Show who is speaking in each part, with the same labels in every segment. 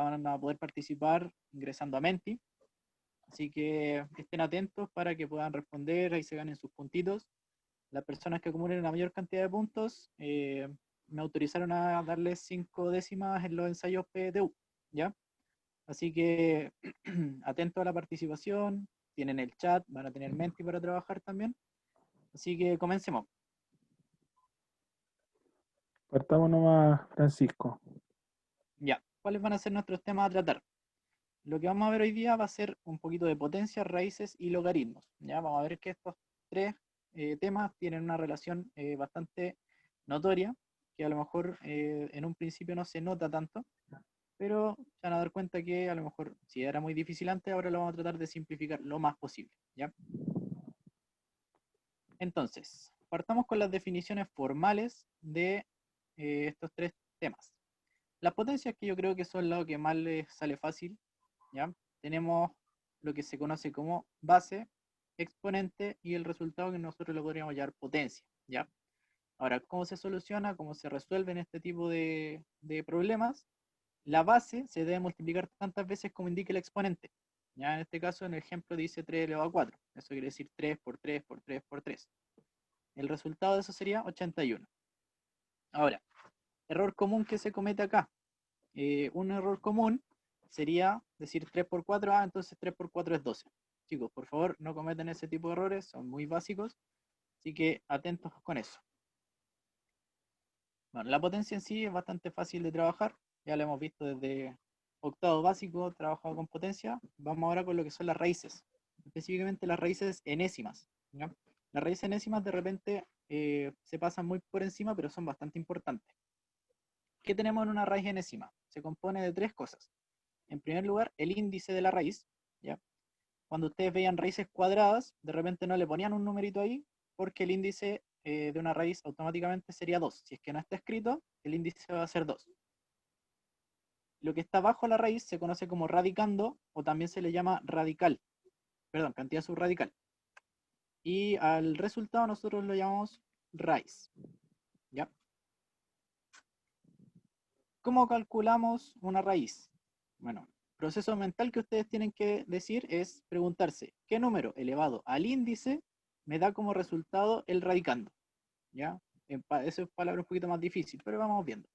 Speaker 1: van a poder participar ingresando a Menti. Así que estén atentos para que puedan responder, ahí se ganen sus puntitos. Las personas que acumulen la mayor cantidad de puntos me autorizaron a darles 5 décimas en los ensayos PTU, ¿ya? Así que atentos a la participación, tienen el chat, van a tener Menti para trabajar también. Así que comencemos.
Speaker 2: Partamos nomás, Francisco.
Speaker 1: Ya, ¿cuáles van a ser nuestros temas a tratar? Lo que vamos a ver hoy día va a ser un poquito de potencias, raíces y logaritmos. Ya vamos a ver que estos tres temas tienen una relación bastante notoria, que a lo mejor en un principio no se nota tanto, pero se van a dar cuenta que a lo mejor si era muy difícil antes, ahora lo vamos a tratar de simplificar lo más posible. ¿Ya? Entonces, partamos con las definiciones formales de estos tres temas. Las potencias, que yo creo que son lo que más les sale fácil, ¿ya? Tenemos lo que se conoce como base, exponente y el resultado que nosotros le podríamos llamar potencia, ¿ya? Ahora, ¿cómo se soluciona? ¿Cómo se resuelven este tipo de problemas? La base se debe multiplicar tantas veces como indique el exponente. Ya en este caso, en el ejemplo dice 3 elevado a 4. Eso quiere decir 3 por 3 por 3 por 3. El resultado de eso sería 81. Ahora, error común que se comete acá. Un error común sería decir 3 por 4, entonces 3 por 4 es 12. Chicos, por favor, no cometen ese tipo de errores, son muy básicos, así que atentos con eso. Bueno, la potencia en sí es bastante fácil de trabajar, ya lo hemos visto desde octavo básico, trabajado con potencia. Vamos ahora con lo que son las raíces, específicamente las raíces enésimas, ¿ya? Las raíces enésimas de repente se pasan muy por encima, pero son bastante importantes. ¿Qué tenemos en una raíz enésima? Se compone de tres cosas. En primer lugar, el índice de la raíz, ¿ya? Cuando ustedes veían raíces cuadradas, de repente no le ponían un numerito ahí, porque el índice de una raíz automáticamente sería 2. Si es que no está escrito, el índice va a ser 2. Lo que está bajo la raíz se conoce como radicando, o también se le llama radical, perdón, cantidad subradical. Y al resultado nosotros lo llamamos raíz, ¿ya? ¿Cómo calculamos una raíz? Bueno, el proceso mental que ustedes tienen que decir es preguntarse, ¿qué número elevado al índice me da como resultado el radicando? ¿Ya? Eso es palabra un poquito más difícil, pero vamos viendo.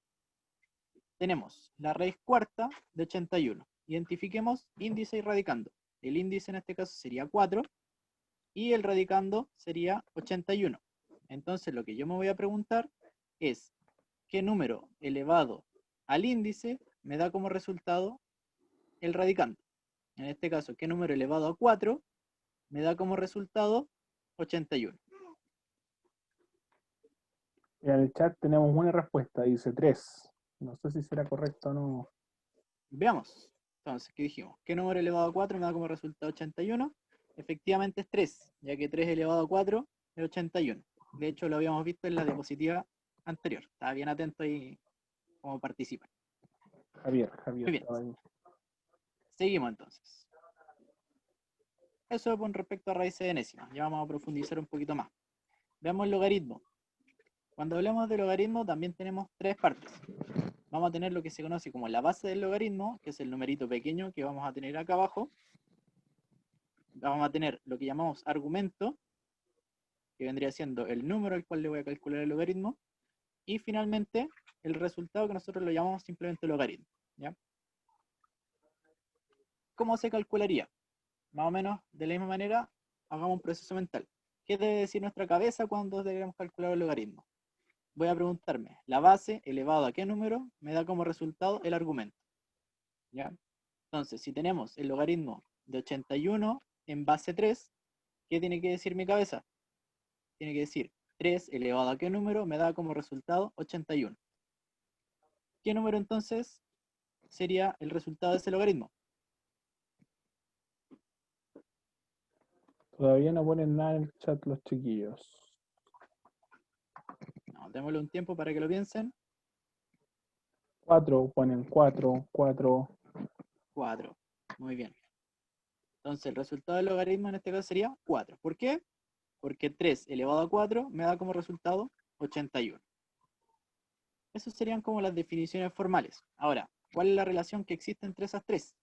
Speaker 1: Tenemos la raíz cuarta de 81. Identifiquemos índice y radicando. El índice en este caso sería 4 y el radicando sería 81. Entonces lo que yo me voy a preguntar es, ¿qué número elevado al índice me da como resultado el radicando? En este caso, ¿qué número elevado a 4 me da como resultado 81?
Speaker 2: En el chat tenemos una respuesta, dice 3. No sé si será correcto o no.
Speaker 1: Veamos. Entonces, ¿qué dijimos? ¿Qué número elevado a 4 me da como resultado 81? Efectivamente es 3, ya que 3 elevado a 4 es 81. De hecho, lo habíamos visto en la diapositiva anterior. Estaba bien atento ahí cómo participan.
Speaker 2: Javier
Speaker 1: Muy bien.
Speaker 2: estaba ahí.
Speaker 1: Seguimos entonces. Eso con respecto a raíces enésimas. Ya vamos a profundizar un poquito más. Veamos el logaritmo. Cuando hablamos de logaritmo también tenemos tres partes. Vamos a tener lo que se conoce como la base del logaritmo, que es el numerito pequeño que vamos a tener acá abajo. Vamos a tener lo que llamamos argumento, que vendría siendo el número al cual le voy a calcular el logaritmo. Y finalmente, el resultado, que nosotros lo llamamos simplemente logaritmo, ¿ya? ¿Cómo se calcularía? Más o menos de la misma manera, hagamos un proceso mental. ¿Qué debe decir nuestra cabeza cuando debemos calcular el logaritmo? Voy a preguntarme, la base elevado a qué número me da como resultado el argumento, ¿ya? Entonces, si tenemos el logaritmo de 81 en base 3, ¿qué tiene que decir mi cabeza? Tiene que decir 3 elevado a qué número me da como resultado 81. ¿Qué número entonces sería el resultado de ese logaritmo?
Speaker 2: Todavía no ponen nada en el chat los chiquillos.
Speaker 1: No, démosle un tiempo para que lo piensen.
Speaker 2: 4, ponen 4, 4.
Speaker 1: 4. Muy bien. Entonces el resultado del logaritmo en este caso sería 4. ¿Por qué? Porque 3 elevado a 4 me da como resultado 81. Esas serían como las definiciones formales. Ahora, ¿Cuál es la relación que existe entre esas tres?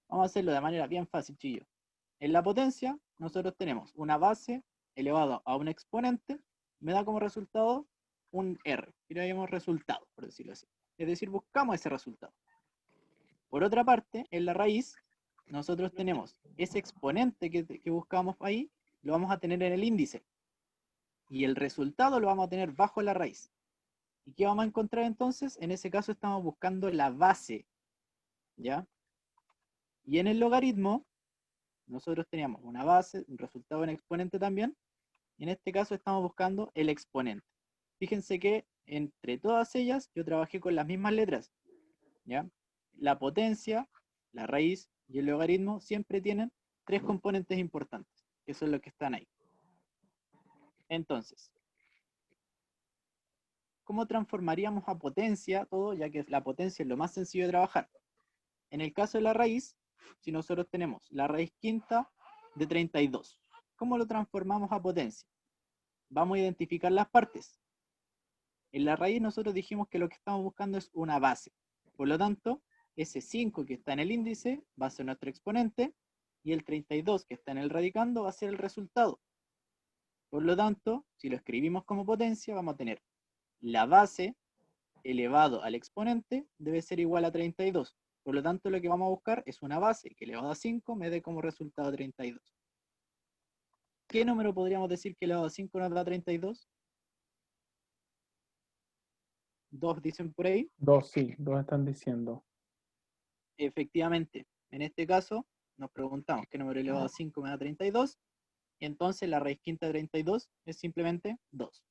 Speaker 1: Vamos a hacerlo de manera bien fácil, chillo. En la potencia, nosotros tenemos una base elevada a un exponente, me da como resultado un R, y le llamamos resultado, por decirlo así. Es decir, buscamos ese resultado. Por otra parte, en la raíz, nosotros tenemos ese exponente que buscamos ahí, lo vamos a tener en el índice. Y el resultado lo vamos a tener bajo la raíz. ¿Y qué vamos a encontrar entonces? En ese caso estamos buscando la base, ¿ya? Y en el logaritmo, nosotros teníamos una base, un resultado en exponente también, y en este caso estamos buscando el exponente. Fíjense que entre todas ellas yo trabajé con las mismas letras, ¿ya? La potencia, la raíz y el logaritmo siempre tienen tres componentes importantes, que son los que están ahí. Entonces, ¿cómo transformaríamos a potencia todo? Ya que la potencia es lo más sencillo de trabajar. En el caso de la raíz, si nosotros tenemos la raíz quinta de 32, ¿cómo lo transformamos a potencia? Vamos a identificar las partes. En la raíz nosotros dijimos que lo que estamos buscando es una base. Por lo tanto, ese 5 que está en el índice va a ser nuestro exponente y el 32 que está en el radicando va a ser el resultado. Por lo tanto, si lo escribimos como potencia, vamos a tener la base elevado al exponente debe ser igual a 32. Por lo tanto, lo que vamos a buscar es una base que elevado a 5 me dé como resultado 32. ¿Qué número podríamos decir que elevado a 5 nos da 32? 2 dicen por ahí.
Speaker 2: 2, sí, 2 están diciendo.
Speaker 1: Efectivamente, en este caso nos preguntamos qué número elevado a 5 me da 32, y entonces la raíz quinta de 32 es simplemente 2.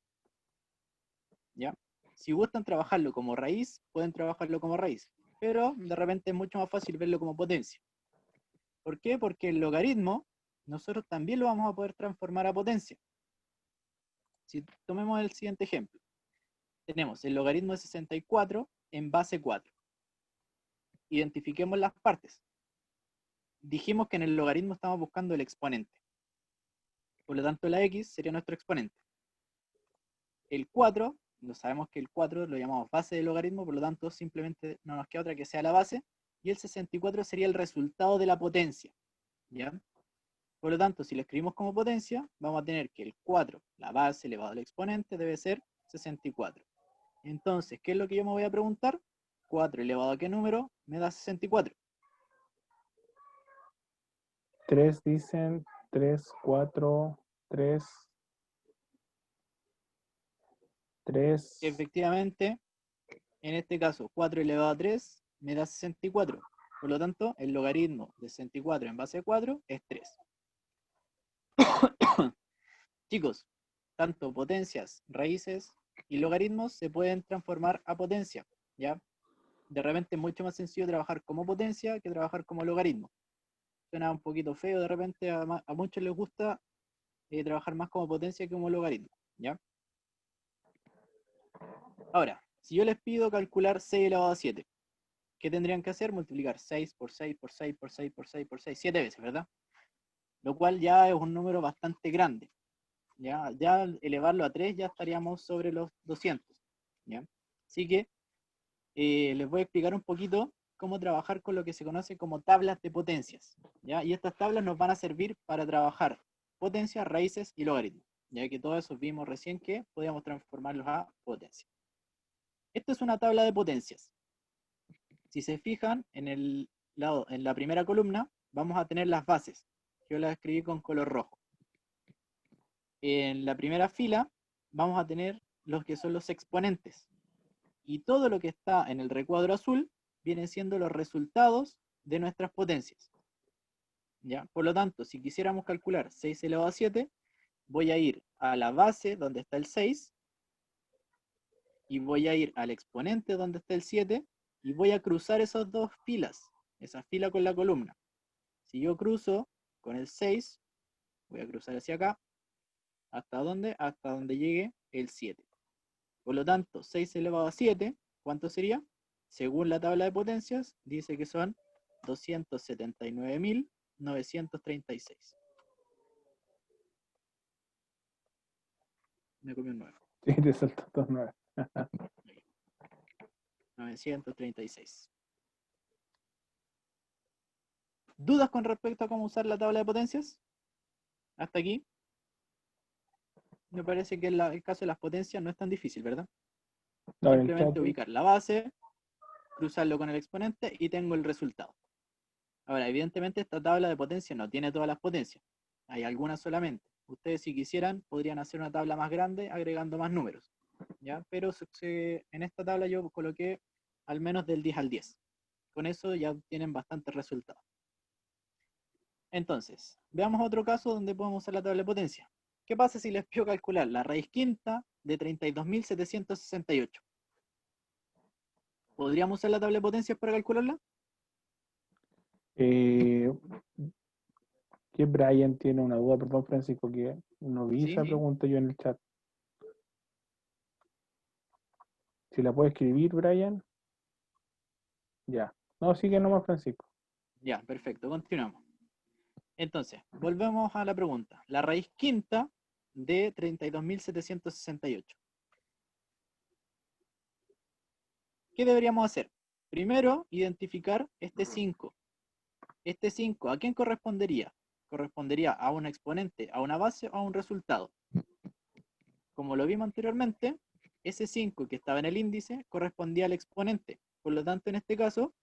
Speaker 1: ¿Ya? Si gustan trabajarlo como raíz, pueden trabajarlo como raíz, pero de repente es mucho más fácil verlo como potencia. ¿Por qué? Porque el logaritmo nosotros también lo vamos a poder transformar a potencia. Si tomemos el siguiente ejemplo, tenemos el logaritmo de 64 en base 4. Identifiquemos las partes. Dijimos que en el logaritmo estamos buscando el exponente. Por lo tanto, la x sería nuestro exponente. El 4, no sabemos que el 4 lo llamamos base del logaritmo, por lo tanto, simplemente no nos queda otra que sea la base. Y el 64 sería el resultado de la potencia. ¿Ya? Por lo tanto, si lo escribimos como potencia, vamos a tener que el 4, la base elevado al exponente, debe ser 64. Entonces, ¿qué es lo que yo me voy a preguntar? 4 elevado a qué número me da 64.
Speaker 2: 3 dicen, 3, 4, 3, 3.
Speaker 1: Efectivamente, en este caso, 4 elevado a 3 me da 64. Por lo tanto, el logaritmo de 64 en base a 4 es 3. Chicos, tanto potencias, raíces y logaritmos se pueden transformar a potencia, ¿ya? De repente es mucho más sencillo trabajar como potencia que trabajar como logaritmo. Suena un poquito feo, de repente a muchos les gusta trabajar más como potencia que como logaritmo, ¿ya? Ahora, si yo les pido calcular 6 elevado a 7, ¿qué tendrían que hacer? Multiplicar 6 por 6 por 6 por 6 por 6 por 6, 7 veces, ¿verdad? Lo cual ya es un número bastante grande. Ya elevarlo a 3 ya estaríamos sobre los 200. ¿Ya? Así que les voy a explicar un poquito cómo trabajar con lo que se conoce como tablas de potencias. ¿Ya? Y estas tablas nos van a servir para trabajar potencias, raíces y logaritmos. Ya que todos esos vimos recién que podíamos transformarlos a potencia. Esta es una tabla de potencias. Si se fijan, en la primera columna vamos a tener las bases. Yo las escribí con color rojo. En la primera fila vamos a tener los que son los exponentes. Y todo lo que está en el recuadro azul vienen siendo los resultados de nuestras potencias. ¿Ya? Por lo tanto, si quisiéramos calcular 6 elevado a 7, voy a ir a la base donde está el 6, y voy a ir al exponente donde está el 7, y voy a cruzar esas dos filas, esa fila con la columna. Si yo cruzo con el 6, voy a cruzar hacia acá, ¿hasta dónde? Hasta donde llegue el 7. Por lo tanto, 6 elevado a 7, ¿cuánto sería? Según la tabla de potencias, dice que son 279.936. Me comí un 9.
Speaker 2: Sí, te saltó 2, 9.
Speaker 1: 936. ¿Dudas con respecto a cómo usar la tabla de potencias? Hasta aquí. Me parece que el caso de las potencias no es tan difícil, ¿verdad?
Speaker 2: No, en el
Speaker 1: Simplemente
Speaker 2: chat.
Speaker 1: ubicar la base, cruzarlo con el exponente y tengo el resultado. Ahora, evidentemente esta tabla de potencia no tiene todas las potencias. Hay algunas solamente. Ustedes, si quisieran, podrían hacer una tabla más grande agregando más números, ¿ya? Pero en esta tabla yo coloqué al menos del 10 al 10. Con eso ya tienen bastantes resultados. Entonces, veamos otro caso donde podemos usar la tabla de potencia. ¿Qué pasa si les pido calcular la raíz quinta de 32.768? ¿Podríamos usar la tabla de potencias para calcularla?
Speaker 2: Eh, que Brian tiene una duda, perdón, Francisco, que no vi esa
Speaker 1: Sí.
Speaker 2: pregunta yo en el chat. Si la puede escribir, Brian. Ya. No, sigue nomás, Francisco.
Speaker 1: Ya, perfecto, continuamos. Entonces, volvemos a la pregunta. La raíz quinta de 32.768. ¿Qué deberíamos hacer? Primero, identificar este 5. Este 5, ¿a quién correspondería? Correspondería a un exponente, a una base o a un resultado. Como lo vimos anteriormente, ese 5 que estaba en el índice correspondía al exponente. Por lo tanto, en este caso,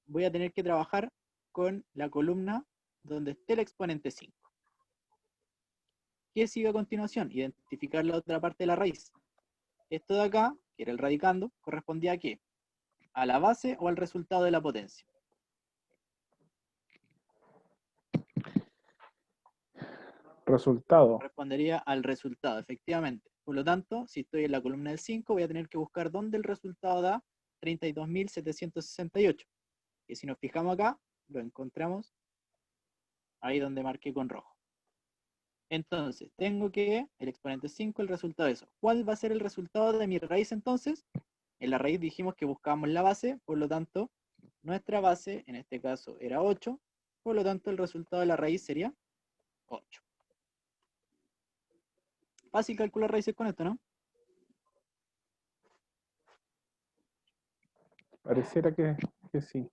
Speaker 1: voy a tener que trabajar con la columna donde esté el exponente 5. ¿Qué sigue a continuación? Identificar la otra parte de la raíz. Esto de acá, que era el radicando, correspondía a qué? ¿A la base o al resultado de la potencia?
Speaker 2: Resultado.
Speaker 1: Correspondería al resultado, efectivamente. Por lo tanto, si estoy en la columna del 5, voy a tener que buscar dónde el resultado da 32.768. Que si nos fijamos acá, lo encontramos ahí donde marqué con rojo. Entonces, tengo que el exponente 5, el resultado de eso. ¿Cuál va a ser el resultado de mi raíz entonces? En la raíz dijimos que buscábamos la base, por lo tanto, nuestra base, en este caso, era 8, por lo tanto, el resultado de la raíz sería 8. Fácil calcular raíces con esto, ¿no?
Speaker 2: Pareciera que sí.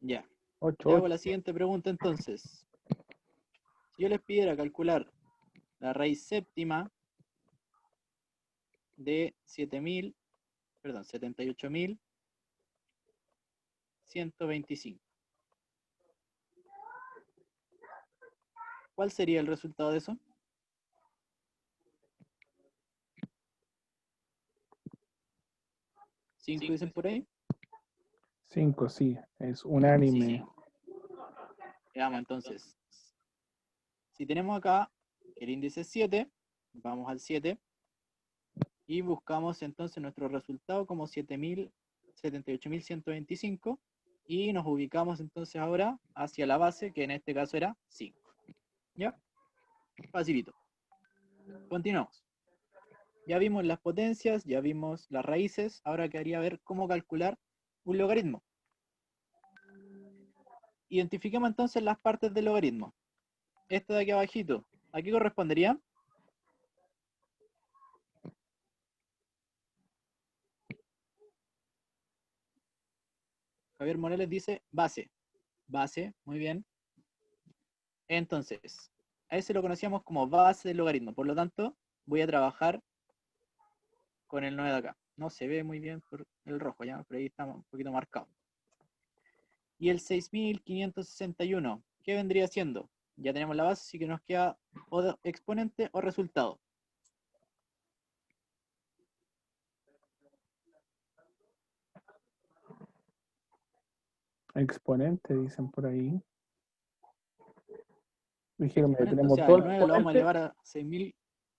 Speaker 1: Ya.
Speaker 2: 8,
Speaker 1: Te hago
Speaker 2: 8.
Speaker 1: la siguiente pregunta entonces. Si yo les pidiera calcular la raíz séptima de 78.125, ¿cuál sería el resultado de eso? 5 dicen por ahí.
Speaker 2: 5, sí. Es
Speaker 1: Sí.
Speaker 2: unánime.
Speaker 1: Veamos entonces. Si tenemos acá el índice 7, vamos al 7 y buscamos entonces nuestro resultado como 78.125 y nos ubicamos entonces ahora hacia la base, que en este caso era 5. ¿Ya? Facilito. Continuamos. Ya vimos las potencias, ya vimos las raíces, ahora quedaría ver cómo calcular un logaritmo. Identifiquemos entonces las partes del logaritmo. Esta de aquí abajito, ¿a qué correspondería? Javier Morales dice base. Base, muy bien. Entonces, a ese lo conocíamos como base del logaritmo. Por lo tanto, voy a trabajar con el 9 de acá. No se ve muy bien por el rojo, ya, pero ahí está un poquito marcado. Y el 6.561, ¿qué vendría siendo? Ya tenemos la base, así que nos queda o exponente o resultado.
Speaker 2: Exponente, dicen por ahí. Dijeron, mira,
Speaker 1: Exponente, o
Speaker 2: tenemos
Speaker 1: sea,
Speaker 2: dos
Speaker 1: el 9 lo vamos a
Speaker 2: exponentes.
Speaker 1: elevar a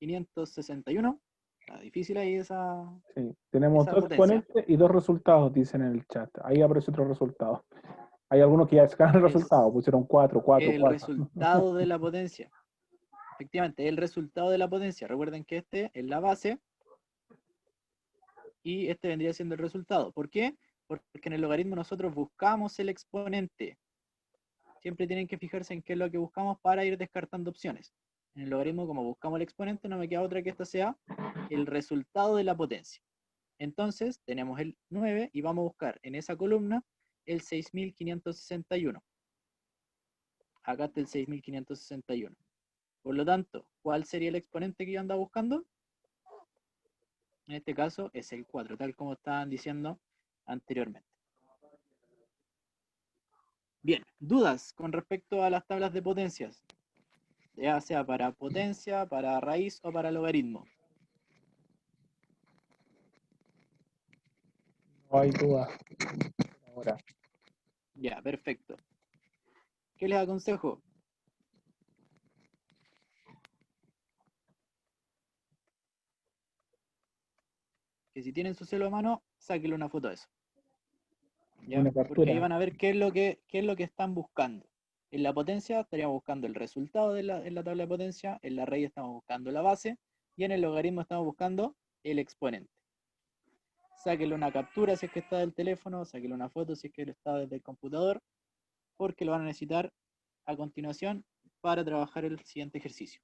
Speaker 1: 6.561. Está difícil ahí
Speaker 2: Sí, tenemos
Speaker 1: esa
Speaker 2: dos
Speaker 1: potencia.
Speaker 2: exponentes y dos resultados, dicen en el chat. Ahí aparece otro resultado. Hay algunos que ya sacaron el resultado,
Speaker 1: Es
Speaker 2: pusieron 4, 4,
Speaker 1: el
Speaker 2: 4.
Speaker 1: resultado de la potencia. Efectivamente, el resultado de la potencia. Recuerden que este es la base y este vendría siendo el resultado. ¿Por qué? Porque en el logaritmo nosotros buscamos el exponente. Siempre tienen que fijarse en qué es lo que buscamos para ir descartando opciones. En el logaritmo, como buscamos el exponente, no me queda otra que esta sea el resultado de la potencia. Entonces tenemos el 9 y vamos a buscar en esa columna el 6561. Acá está el 6561. Por lo tanto, ¿cuál sería el exponente que yo andaba buscando? En este caso es el 4, tal como estaban diciendo anteriormente. Bien, dudas con respecto a las tablas de potencias, ya sea para potencia, para raíz o para logaritmo.
Speaker 2: No hay duda. Ahora,
Speaker 1: Ya, perfecto. ¿Qué les aconsejo? Que si tienen su celo a mano, sáquenle una foto de eso. ¿Ya?
Speaker 2: una
Speaker 1: Porque ahí
Speaker 2: captura.
Speaker 1: van a ver qué es lo que están buscando. En la potencia estaríamos buscando el resultado en la tabla de potencia, en la raíz estamos buscando la base y en el logaritmo estamos buscando el exponente. Sáquenle una captura si es que está del teléfono, sáquenle una foto si es que está desde el computador, porque lo van a necesitar a continuación para trabajar el siguiente ejercicio.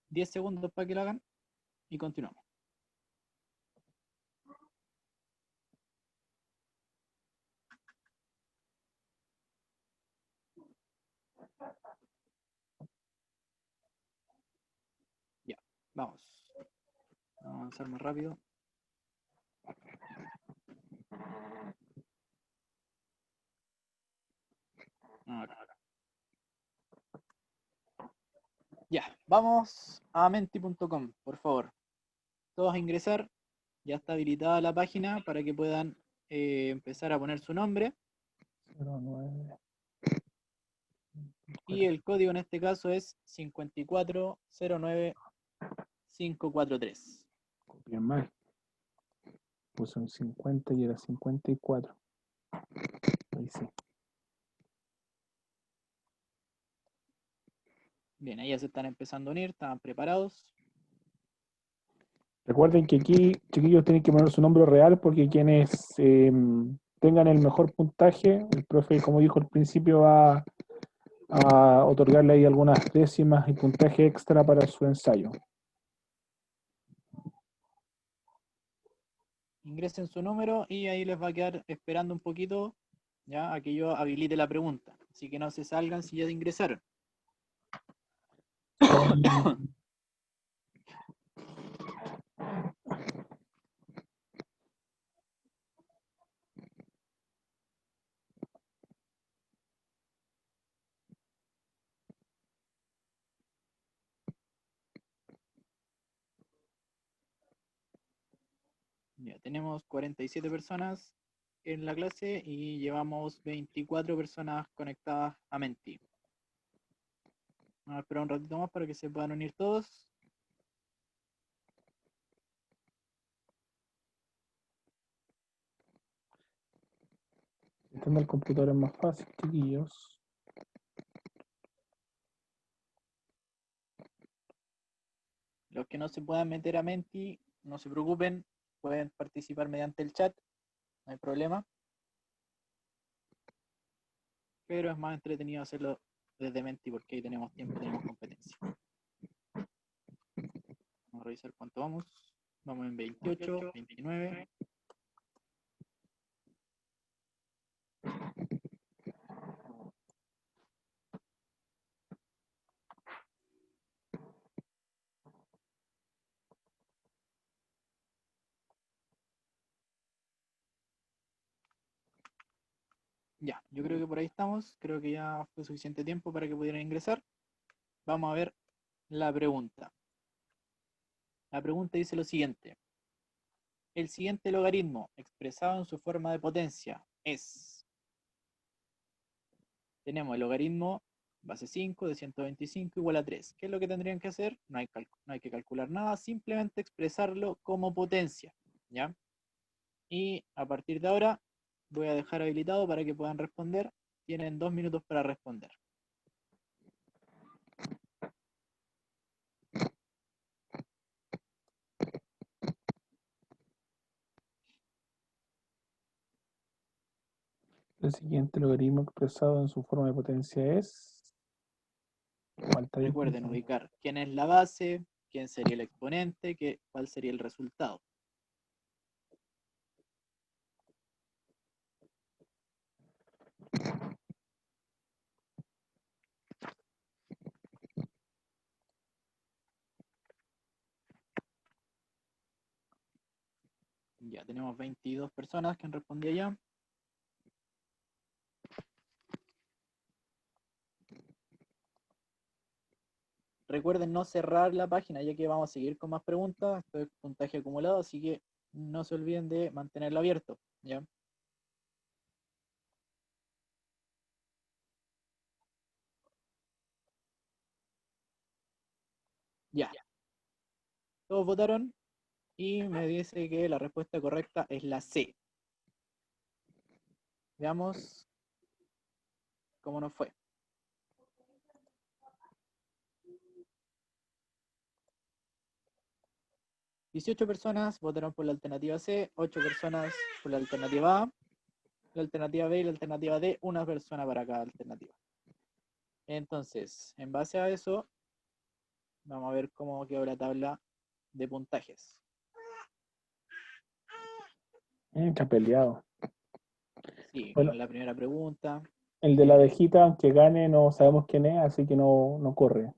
Speaker 1: 10 segundos para que lo hagan y continuamos. Ya, vamos. Vamos a avanzar más rápido. Ahora. Ya, vamos a menti.com, por favor. Todos a ingresar. Ya está habilitada la página para que puedan empezar a poner su nombre.
Speaker 2: 09.
Speaker 1: Y el código en este caso es 5409543.
Speaker 2: Copié mal. Puse un 50 y era 54. Ahí sí.
Speaker 1: Bien, ahí ya se están empezando a unir, estaban preparados.
Speaker 2: Recuerden que aquí, chiquillos, tienen que poner su nombre real porque quienes tengan el mejor puntaje, el profe, como dijo al principio, va a otorgarle ahí algunas décimas y puntaje extra para su ensayo.
Speaker 1: Ingresen su número y ahí les va a quedar esperando un poquito, ya, a que yo habilite la pregunta. Así que no se salgan si ya ingresaron. Ya, tenemos 47 personas en la clase y llevamos 24 personas conectadas a Menti. Vamos a esperar un ratito más para que se puedan unir todos.
Speaker 2: Estando el computador es más fácil, chiquillos.
Speaker 1: Los que no se puedan meter a Menti, no se preocupen, pueden participar mediante el chat, no hay problema. Pero es más entretenido hacerlo desde Menti porque ahí tenemos tiempo y tenemos competencia. Vamos a revisar cuánto vamos. Vamos en 28, 29. Ya, yo creo que por ahí estamos. Creo que ya fue suficiente tiempo para que pudieran ingresar. Vamos a ver la pregunta. La pregunta dice lo siguiente. El siguiente logaritmo expresado en su forma de potencia es... Tenemos el logaritmo base 5 de 125 igual a 3. ¿Qué es lo que tendrían que hacer? No hay que calcular nada, simplemente expresarlo como potencia. ¿Ya? Y a partir de ahora voy a dejar habilitado para que puedan responder. Tienen 2 minutos para responder.
Speaker 2: El siguiente logaritmo expresado en su forma de potencia es... Falta
Speaker 1: Recuerden
Speaker 2: definición.
Speaker 1: ubicar quién es la base, quién sería el exponente, cuál sería el resultado. Ya tenemos 22 personas que han respondido ya. Recuerden no cerrar la página, ya que vamos a seguir con más preguntas. Esto es puntaje acumulado, así que no se olviden de mantenerlo abierto, ¿ya? Ya. Todos votaron y me dice que la respuesta correcta es la C. Veamos cómo nos fue. 18 personas votaron por la alternativa C, 8 personas por la alternativa A, la alternativa B y la alternativa D, una persona para cada alternativa. Entonces, en base a eso, vamos a ver cómo quedó la tabla de puntajes.
Speaker 2: Está peleado.
Speaker 1: Sí,
Speaker 2: Bueno,
Speaker 1: la primera pregunta.
Speaker 2: el de la abejita, aunque gane, no sabemos quién es, así que no corre,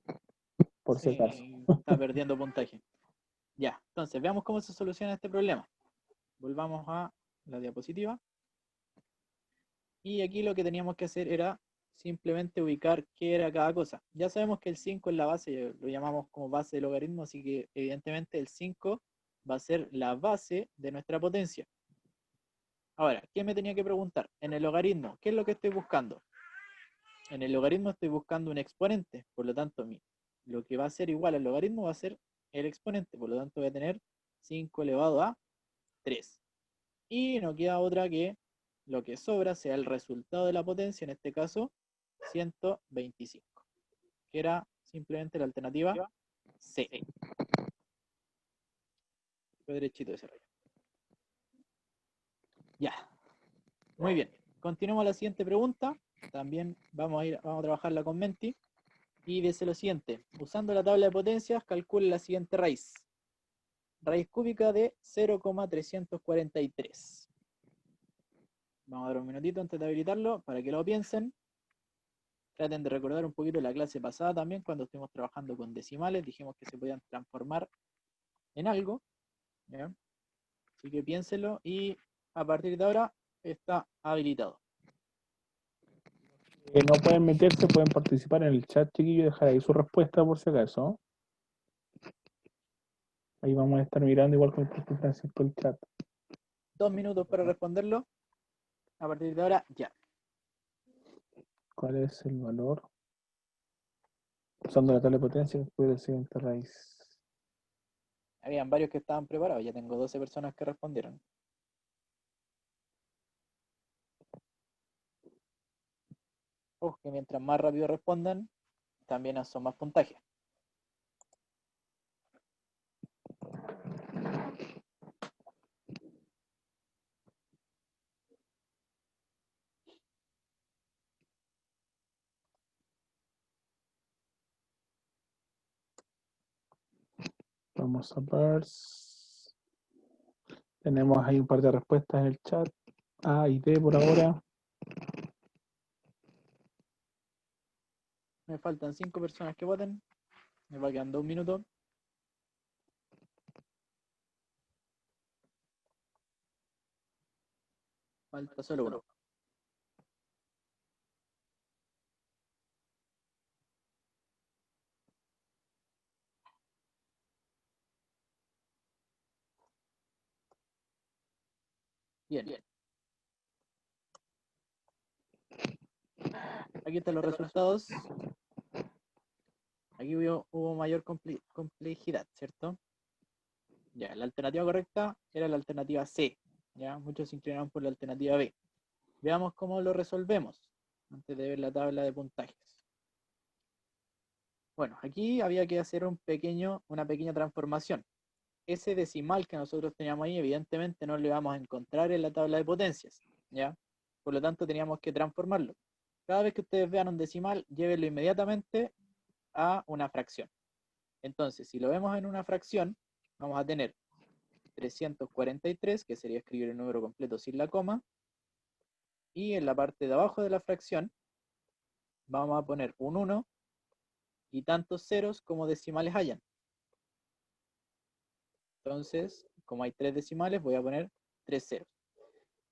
Speaker 2: por si acaso.
Speaker 1: Sí, está perdiendo puntaje. Ya, entonces veamos cómo se soluciona este problema. Volvamos a la diapositiva. Y aquí lo que teníamos que hacer era simplemente ubicar qué era cada cosa. Ya sabemos que el 5 es la base, lo llamamos como base del logaritmo, así que evidentemente el 5 va a ser la base de nuestra potencia. Ahora, ¿qué me tenía que preguntar? En el logaritmo, ¿qué es lo que estoy buscando? En el logaritmo estoy buscando un exponente, por lo tanto, lo que va a ser igual al logaritmo va a ser el exponente, por lo tanto voy a tener 5 elevado a 3. Y no queda otra que lo que sobra sea el resultado de la potencia, en este caso 125, que era simplemente la alternativa C. Fue derechito ese rayo. Ya, muy bien. Continuamos a la siguiente pregunta. También vamos a trabajarla con Menti. Y dice lo siguiente: usando la tabla de potencias, calcule la siguiente raíz. Raíz cúbica de 0,343. Vamos a dar un minutito antes de habilitarlo para que lo piensen. Traten de recordar un poquito la clase pasada también, cuando estuvimos trabajando con decimales, dijimos que se podían transformar en algo, ¿ya? Así que piénsenlo y a partir de ahora está habilitado.
Speaker 2: No pueden meterse, pueden participar en el chat, chiquillo, y dejar ahí su respuesta por si acaso. Ahí vamos a estar mirando igual con el chat.
Speaker 1: 2 minutos para responderlo. A partir de ahora, ya.
Speaker 2: ¿Cuál es el valor? Usando la tabla de potencia, después de la siguiente raíz.
Speaker 1: Habían varios que estaban preparados, ya tengo 12 personas que respondieron. Ojo que mientras más rápido respondan, también son más puntajes.
Speaker 2: Vamos a ver. Tenemos ahí un par de respuestas en el chat. A y D por ahora.
Speaker 1: Me faltan 5 personas que voten. Me va quedando 1 minuto. Falta solo uno. Bien. Aquí están los resultados. Aquí hubo mayor complejidad, ¿cierto? Ya, la alternativa correcta era la alternativa C. Ya, muchos se inclinaron por la alternativa B. Veamos cómo lo resolvemos antes de ver la tabla de puntajes. Bueno, aquí había que hacer una pequeña transformación. Ese decimal que nosotros teníamos ahí, evidentemente no lo íbamos a encontrar en la tabla de potencias, ¿ya? Por lo tanto, teníamos que transformarlo. Cada vez que ustedes vean un decimal, llévenlo inmediatamente a una fracción. Entonces, si lo vemos en una fracción, vamos a tener 343, que sería escribir el número completo sin la coma, y en la parte de abajo de la fracción vamos a poner un 1 y tantos ceros como decimales hayan. Entonces, como hay 3 decimales, voy a poner 3 ceros.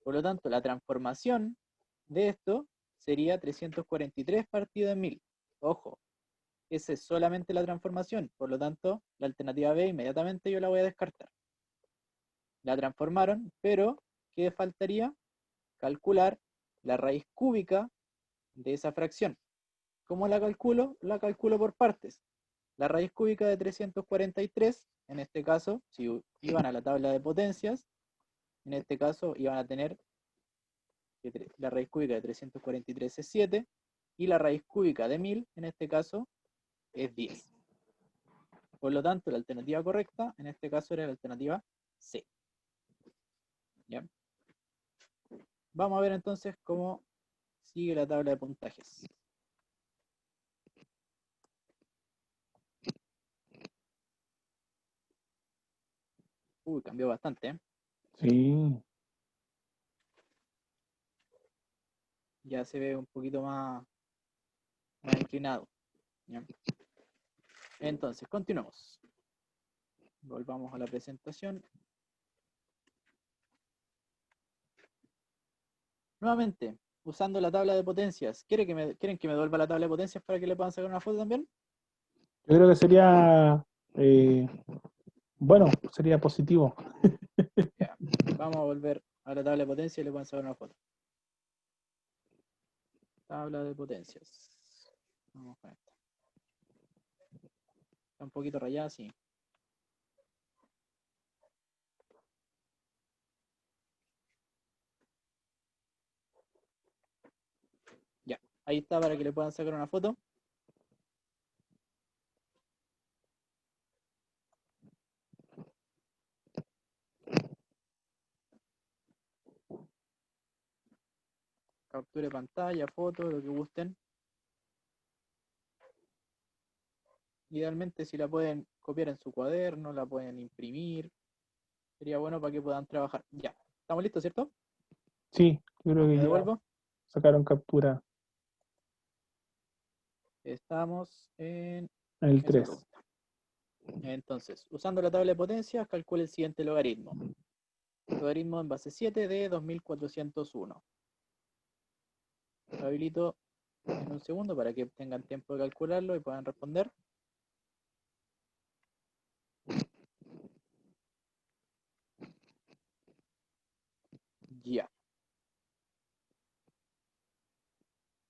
Speaker 1: Por lo tanto, la transformación de esto sería 343 partido en 1000. Ojo, esa es solamente la transformación. Por lo tanto, la alternativa B inmediatamente yo la voy a descartar. La transformaron, pero ¿qué faltaría? Calcular la raíz cúbica de esa fracción. ¿Cómo la calculo? La calculo por partes. La raíz cúbica de 343, en este caso, si iban a la tabla de potencias, en este caso iban a tener que la raíz cúbica de 343 es 7, y la raíz cúbica de 1000, en este caso, es 10. Por lo tanto, la alternativa correcta, en este caso, era la alternativa C. ¿Ya? Vamos a ver entonces cómo sigue la tabla de puntajes. Uy, cambió bastante, ¿eh?
Speaker 2: Sí.
Speaker 1: Ya se ve un poquito más inclinado. ¿Ya? Entonces, continuamos. Volvamos a la presentación. Nuevamente, usando la tabla de potencias. ¿Quieren que me devuelva la tabla de potencias para que le puedan sacar una foto también?
Speaker 2: Yo creo que sería, bueno, sería positivo.
Speaker 1: Ya. Vamos a volver a la tabla de potencias y le pueden sacar una foto. Tabla de potencias. Vamos con esta. Está un poquito rayada, sí. Ya. Ahí está para que le puedan sacar una foto. Capture pantalla, foto, lo que gusten. Idealmente si la pueden copiar en su cuaderno, la pueden imprimir. Sería bueno para que puedan trabajar. Ya. ¿Estamos listos, cierto?
Speaker 2: Sí, yo creo que
Speaker 1: ¿Me
Speaker 2: ya
Speaker 1: devuelvo?
Speaker 2: sacaron captura
Speaker 1: Estamos en
Speaker 2: en el
Speaker 1: esa
Speaker 2: 3.
Speaker 1: pregunta. Entonces, usando la tabla de potencias, calcule el siguiente logaritmo. Logaritmo en base 7 de 2401. Lo habilito en un segundo para que tengan tiempo de calcularlo y puedan responder. Ya.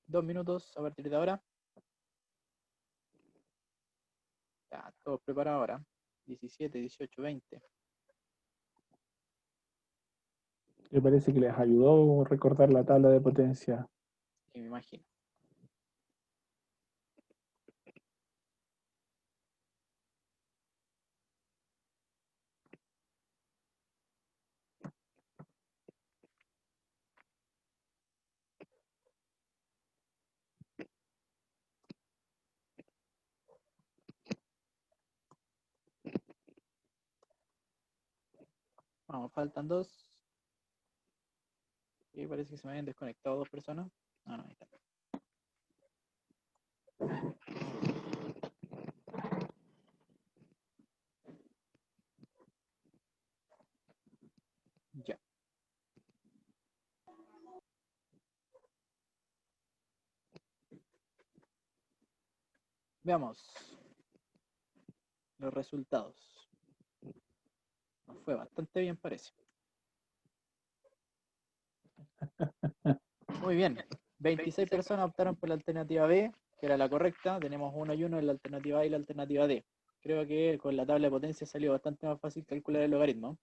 Speaker 1: 2 minutos a partir de ahora. Ya, todos preparados ahora. 17, 18, 20.
Speaker 2: Me parece que les ayudó recordar la tabla de potencia.
Speaker 1: Y me imagino. Vamos, faltan dos. Y parece que se me habían desconectado dos personas. Ah, no, ahí está. Ya. Veamos los resultados. Nos fue bastante bien, parece. Muy bien. 26 personas optaron por la alternativa B, que era la correcta. Tenemos 1 y 1 en la alternativa A y la alternativa D. Creo que con la tabla de potencia salió bastante más fácil calcular el logaritmo.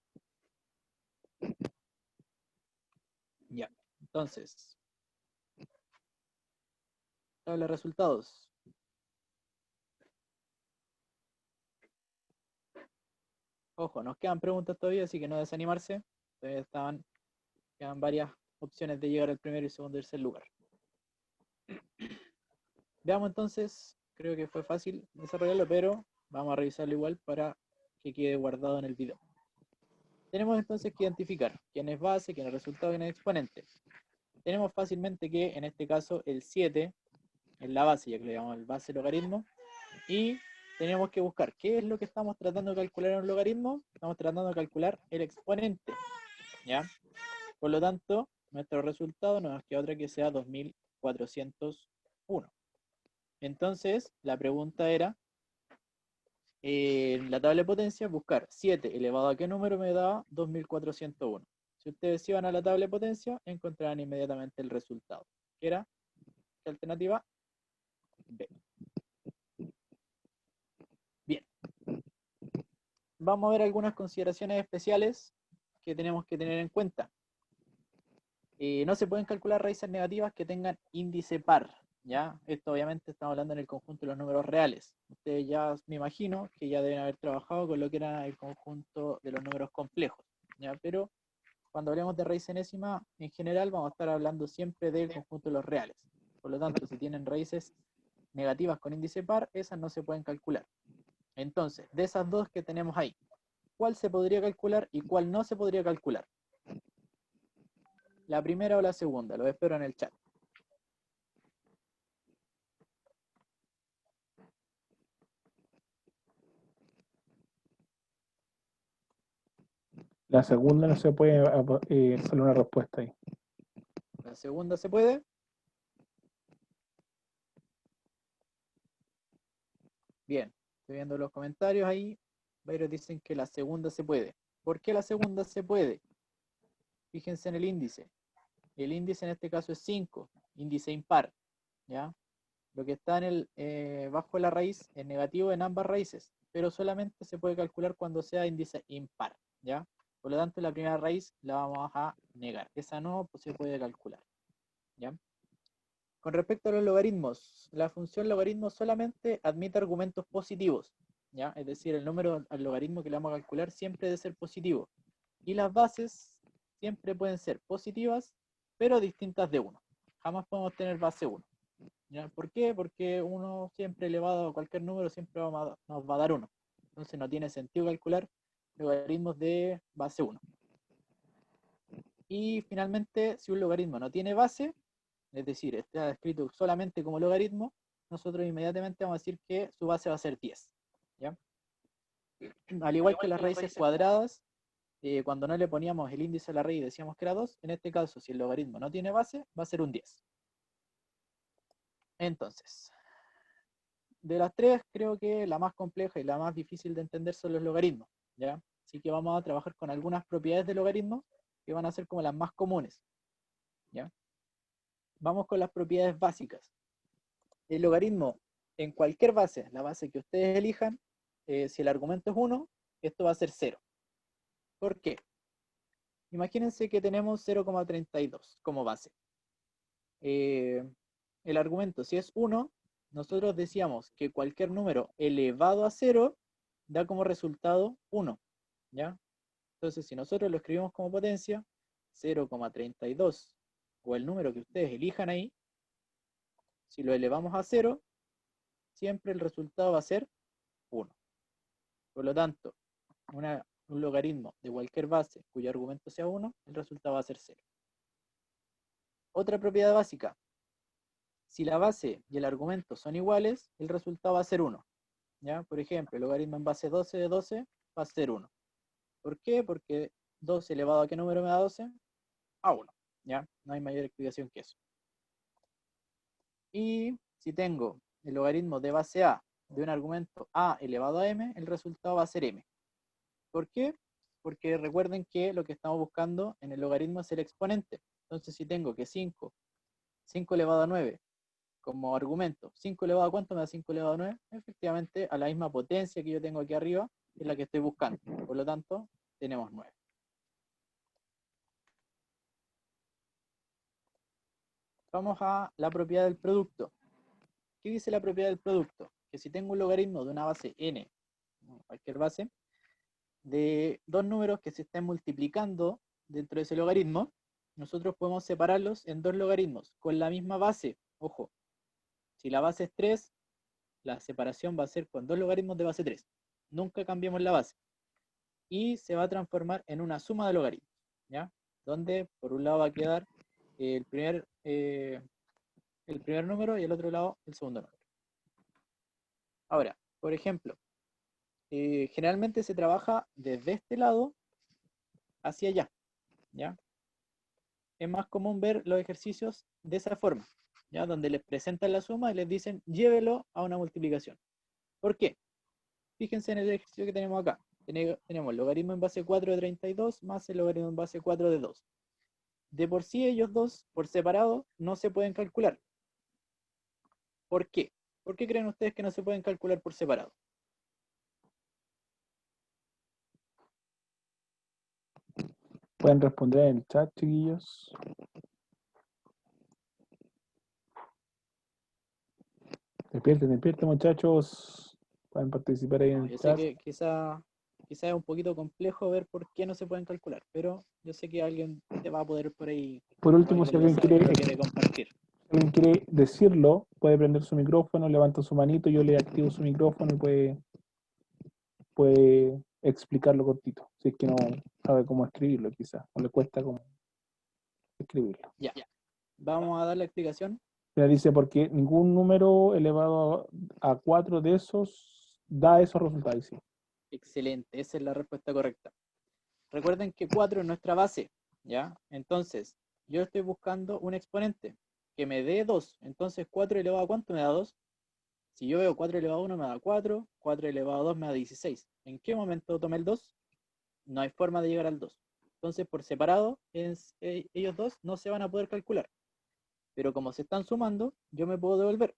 Speaker 1: Ya. Entonces, tabla de resultados. Ojo, nos quedan preguntas todavía, así que no desanimarse. Quedan varias opciones de llegar al primero y segundo y tercer lugar. Veamos entonces, creo que fue fácil desarrollarlo, pero vamos a revisarlo igual para que quede guardado en el video. Tenemos entonces que identificar quién es base, quién es resultado, quién es exponente. Tenemos fácilmente que en este caso el 7 es la base, ya que le llamamos el base logaritmo, y tenemos que buscar qué es lo que estamos tratando de calcular en un logaritmo. Estamos tratando de calcular el exponente, ¿ya? Por lo tanto, nuestro resultado no nos queda otra que sea 2401. Entonces, la pregunta era, en la tabla de potencia, buscar 7 elevado a qué número me da 2401. Si ustedes iban a la tabla de potencia, encontrarán inmediatamente el resultado, que era la alternativa B. Bien. Vamos a ver algunas consideraciones especiales que tenemos que tener en cuenta. No se pueden calcular raíces negativas que tengan índice par, ¿ya? Esto obviamente estamos hablando en el conjunto de los números reales. Ustedes ya, me imagino, que ya deben haber trabajado con lo que era el conjunto de los números complejos, ¿ya? Pero cuando hablemos de raíz enésima, en general vamos a estar hablando siempre del conjunto de los reales. Por lo tanto, si tienen raíces negativas con índice par, esas no se pueden calcular. Entonces, de esas dos que tenemos ahí, ¿cuál se podría calcular y cuál no se podría calcular? ¿La primera o la segunda? Lo espero en el chat.
Speaker 2: La segunda no se puede hacer una respuesta ahí.
Speaker 1: ¿La segunda se puede? Bien, estoy viendo los comentarios ahí. Varios dicen que la segunda se puede. ¿Por qué la segunda se puede? Fíjense en el índice. El índice en este caso es 5, índice impar, ¿ya? Lo que está en bajo la raíz es negativo en ambas raíces, pero solamente se puede calcular cuando sea índice impar, ¿ya? Por lo tanto, la primera raíz la vamos a negar. Esa no se puede calcular, ¿ya? Con respecto a los logaritmos, la función logaritmo solamente admite argumentos positivos, ¿ya? Es decir, el número al logaritmo que le vamos a calcular siempre debe ser positivo. Y las bases siempre pueden ser positivas, pero distintas de 1. Jamás podemos tener base 1. ¿Ya? ¿Por qué? Porque 1 siempre elevado a cualquier número siempre nos va a dar 1. Entonces no tiene sentido calcular logaritmos de base 1. Y finalmente, si un logaritmo no tiene base, es decir, está escrito solamente como logaritmo, nosotros inmediatamente vamos a decir que su base va a ser 10. ¿Ya? Al igual que las raíces cuadradas, cuando no le poníamos el índice a la raíz y decíamos que era 2, en este caso, si el logaritmo no tiene base, va a ser un 10. Entonces, de las tres, creo que la más compleja y la más difícil de entender son los logaritmos, ¿ya? Así que vamos a trabajar con algunas propiedades de logaritmos que van a ser como las más comunes, ¿ya? Vamos con las propiedades básicas. El logaritmo en cualquier base, la base que ustedes elijan, si el argumento es 1, esto va a ser 0. ¿Por qué? Imagínense que tenemos 0,32 como base. El argumento, si es 1, nosotros decíamos que cualquier número elevado a 0 da como resultado 1, ¿ya? Entonces, si nosotros lo escribimos como potencia, 0,32, o el número que ustedes elijan ahí, si lo elevamos a 0, siempre el resultado va a ser 1. Por lo tanto, un logaritmo de cualquier base cuyo argumento sea 1, el resultado va a ser 0. Otra propiedad básica. Si la base y el argumento son iguales, el resultado va a ser 1. ¿Ya? Por ejemplo, el logaritmo en base 12 de 12 va a ser 1. ¿Por qué? Porque 12 elevado a qué número me da 12? A 1. ¿Ya? No hay mayor explicación que eso. Y si tengo el logaritmo de base a de un argumento a elevado a m, el resultado va a ser m. ¿Por qué? Porque recuerden que lo que estamos buscando en el logaritmo es el exponente. Entonces, si tengo que 5 elevado a 9 como argumento, 5 elevado a ¿cuánto me da 5 elevado a 9? Efectivamente, a la misma potencia que yo tengo aquí arriba, es la que estoy buscando. Por lo tanto, tenemos 9. Vamos a la propiedad del producto. ¿Qué dice la propiedad del producto? Que si tengo un logaritmo de una base n, cualquier base, de dos números que se estén multiplicando dentro de ese logaritmo, nosotros podemos separarlos en dos logaritmos con la misma base. Ojo, si la base es 3, la separación va a ser con dos logaritmos de base 3. Nunca cambiemos la base. Y se va a transformar en una suma de logaritmos, ¿ya? Donde por un lado va a quedar el primer número y el otro lado el segundo número. Ahora, por ejemplo, generalmente se trabaja desde este lado hacia allá, ¿ya? Es más común ver los ejercicios de esa forma, ¿ya? Donde les presentan la suma y les dicen, llévelo a una multiplicación. ¿Por qué? Fíjense en el ejercicio que tenemos acá. Tenemos logaritmo en base 4 de 32 más el logaritmo en base 4 de 2. De por sí ellos dos, por separado, no se pueden calcular. ¿Por qué? ¿Por qué creen ustedes que no se pueden calcular por separado?
Speaker 2: Pueden responder en el chat, chiquillos. Despierten, muchachos. Pueden participar ahí en el
Speaker 1: Yo sé
Speaker 2: chat.
Speaker 1: que quizá es un poquito complejo ver por qué no se pueden calcular, pero yo sé que alguien te va a poder por ahí,
Speaker 2: Por
Speaker 1: o
Speaker 2: último, si
Speaker 1: alguien lo quiere compartir.
Speaker 2: alguien quiere decirlo, puede prender su micrófono, levanta su manito, yo le activo su micrófono y puede explicarlo cortito. Si es que no sabe cómo escribirlo, quizás, o le cuesta cómo escribirlo.
Speaker 1: Ya, vamos a dar la explicación.
Speaker 2: Mira, dice, porque ningún número elevado a 4 de esos da esos resultados. Sí.
Speaker 1: Excelente, esa es la respuesta correcta. Recuerden que 4 es nuestra base, ¿ya? Entonces, yo estoy buscando un exponente que me dé 2. Entonces, 4 elevado a ¿cuánto me da 2? Si yo veo 4 elevado a 1 me da 4, 4 elevado a 2 me da 16. ¿En qué momento tomé el 2? No hay forma de llegar al 2. Entonces, por separado, ellos dos no se van a poder calcular. Pero como se están sumando, yo me puedo devolver.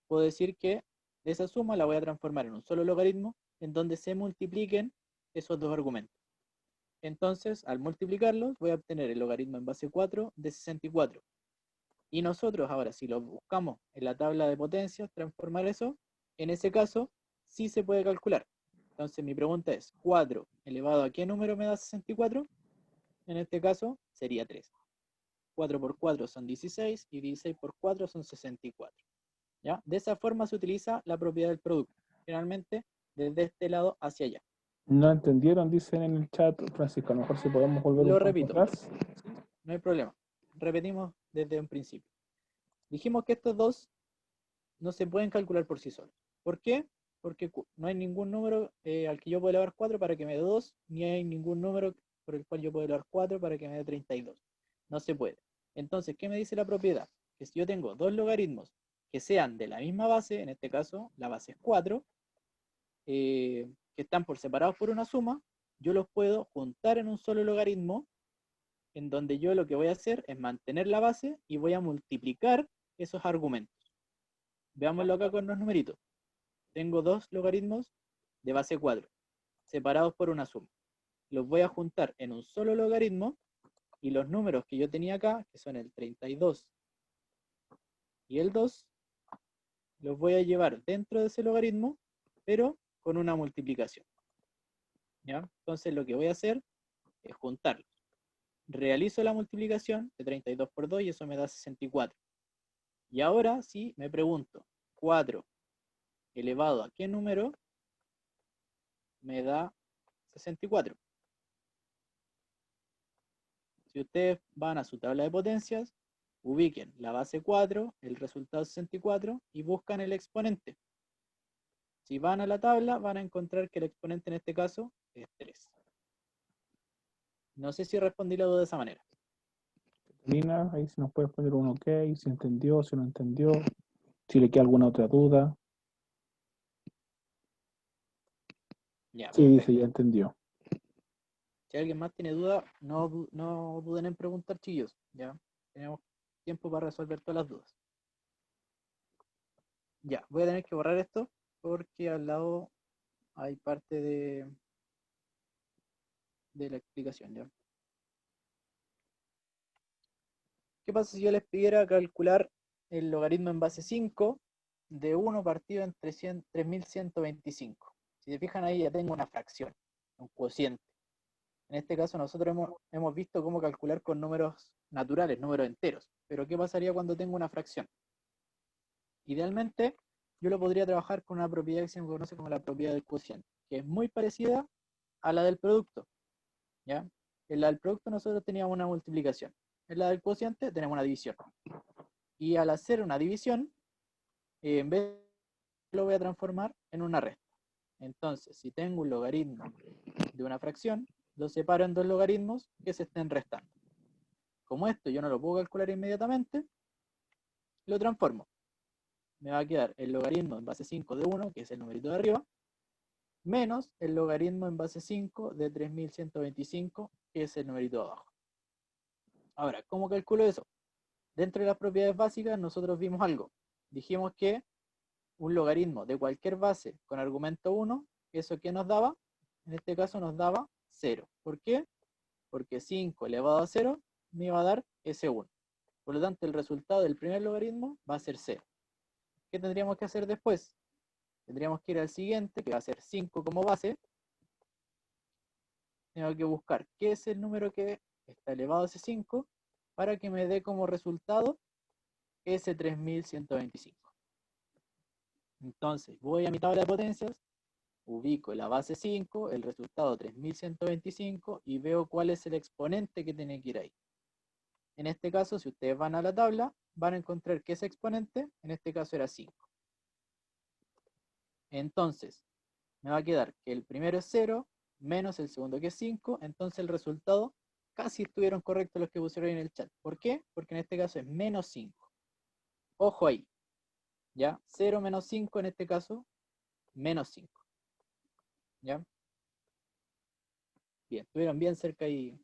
Speaker 1: Puedo decir que esa suma la voy a transformar en un solo logaritmo en donde se multipliquen esos dos argumentos. Entonces, al multiplicarlos, voy a obtener el logaritmo en base 4 de 64. Y nosotros ahora, si lo buscamos en la tabla de potencias, transformar eso, en ese caso, sí se puede calcular. Entonces, mi pregunta es, 4 elevado a ¿qué número me da 64? En este caso, sería 3. 4 por 4 son 16 y 16 por 4 son 64. ¿Ya? De esa forma se utiliza la propiedad del producto, generalmente desde este lado hacia allá.
Speaker 2: No entendieron, dicen en el chat, Francisco, a lo mejor si podemos volver un
Speaker 1: Lo
Speaker 2: poco
Speaker 1: repito,
Speaker 2: atrás.
Speaker 1: no hay problema. Repetimos desde un principio. Dijimos que estos dos no se pueden calcular por sí solos. ¿Por qué? Porque no hay ningún número al que yo pueda elevar 4 para que me dé 2, ni hay ningún número por el cual yo puedo elevar 4 para que me dé 32. No se puede. Entonces, ¿qué me dice la propiedad? Que si yo tengo dos logaritmos que sean de la misma base, en este caso la base es 4, que están por separados por una suma, yo los puedo juntar en un solo logaritmo, en donde yo lo que voy a hacer es mantener la base y voy a multiplicar esos argumentos. Veámoslo acá con los numeritos. Tengo dos logaritmos de base 4, separados por una suma. Los voy a juntar en un solo logaritmo y los números que yo tenía acá, que son el 32 y el 2, los voy a llevar dentro de ese logaritmo, pero con una multiplicación. ¿Ya? Entonces lo que voy a hacer es juntarlos. Realizo la multiplicación de 32 por 2 y eso me da 64. Y ahora sí me pregunto, 4 elevado a ¿qué número me da 64? Si ustedes van a su tabla de potencias, ubiquen la base 4, el resultado 64 y buscan el exponente. Si van a la tabla, van a encontrar que el exponente en este caso es 3. No sé si respondí la duda de esa manera.
Speaker 2: Lina, ahí si nos puedes poner un ok, si entendió, si no entendió, si le queda alguna otra duda.
Speaker 1: Ya,
Speaker 2: Sí,
Speaker 1: perfecto.
Speaker 2: dice, ya entendió.
Speaker 1: Si alguien más tiene duda, no duden en preguntar, chillos. Ya, tenemos tiempo para resolver todas las dudas. Ya, voy a tener que borrar esto porque al lado hay parte de la explicación, ¿ya? ¿Qué pasa si yo les pidiera calcular el logaritmo en base 5 de 1 partido en 3125? Si se fijan ahí ya tengo una fracción, un cociente. En este caso nosotros hemos visto cómo calcular con números naturales, números enteros. Pero ¿qué pasaría cuando tengo una fracción? Idealmente yo lo podría trabajar con una propiedad que se conoce como la propiedad del cociente, que es muy parecida a la del producto, ¿ya? En la del producto nosotros teníamos una multiplicación, en la del cociente tenemos una división. Y al hacer una división, en vez lo voy a transformar en una resta. Entonces, si tengo un logaritmo de una fracción, lo separo en dos logaritmos que se estén restando. Como esto yo no lo puedo calcular inmediatamente, lo transformo. Me va a quedar el logaritmo en base 5 de 1, que es el numerito de arriba, menos el logaritmo en base 5 de 3125, que es el numerito de abajo. Ahora, ¿cómo calculo eso? Dentro de las propiedades básicas nosotros vimos algo. Dijimos que un logaritmo de cualquier base con argumento 1, ¿eso qué nos daba? En este caso nos daba 0. ¿Por qué? Porque 5 elevado a 0 me iba a dar ese 1. Por lo tanto, el resultado del primer logaritmo va a ser 0. ¿Qué tendríamos que hacer después? Tendríamos que ir al siguiente, que va a ser 5 como base. Tengo que buscar qué es el número que está elevado a ese 5 para que me dé como resultado ese 3125. Entonces, voy a mi tabla de potencias, ubico la base 5, el resultado 3125 y veo cuál es el exponente que tiene que ir ahí. En este caso, si ustedes van a la tabla, van a encontrar que ese exponente, en este caso era 5. Entonces, me va a quedar que el primero es 0, menos el segundo que es 5, entonces el resultado casi estuvieron correctos los que pusieron en el chat. ¿Por qué? Porque en este caso es menos 5. Ojo ahí, ¿ya? 0 menos 5 en este caso, menos 5. ¿Ya? Bien, estuvieron bien cerca ahí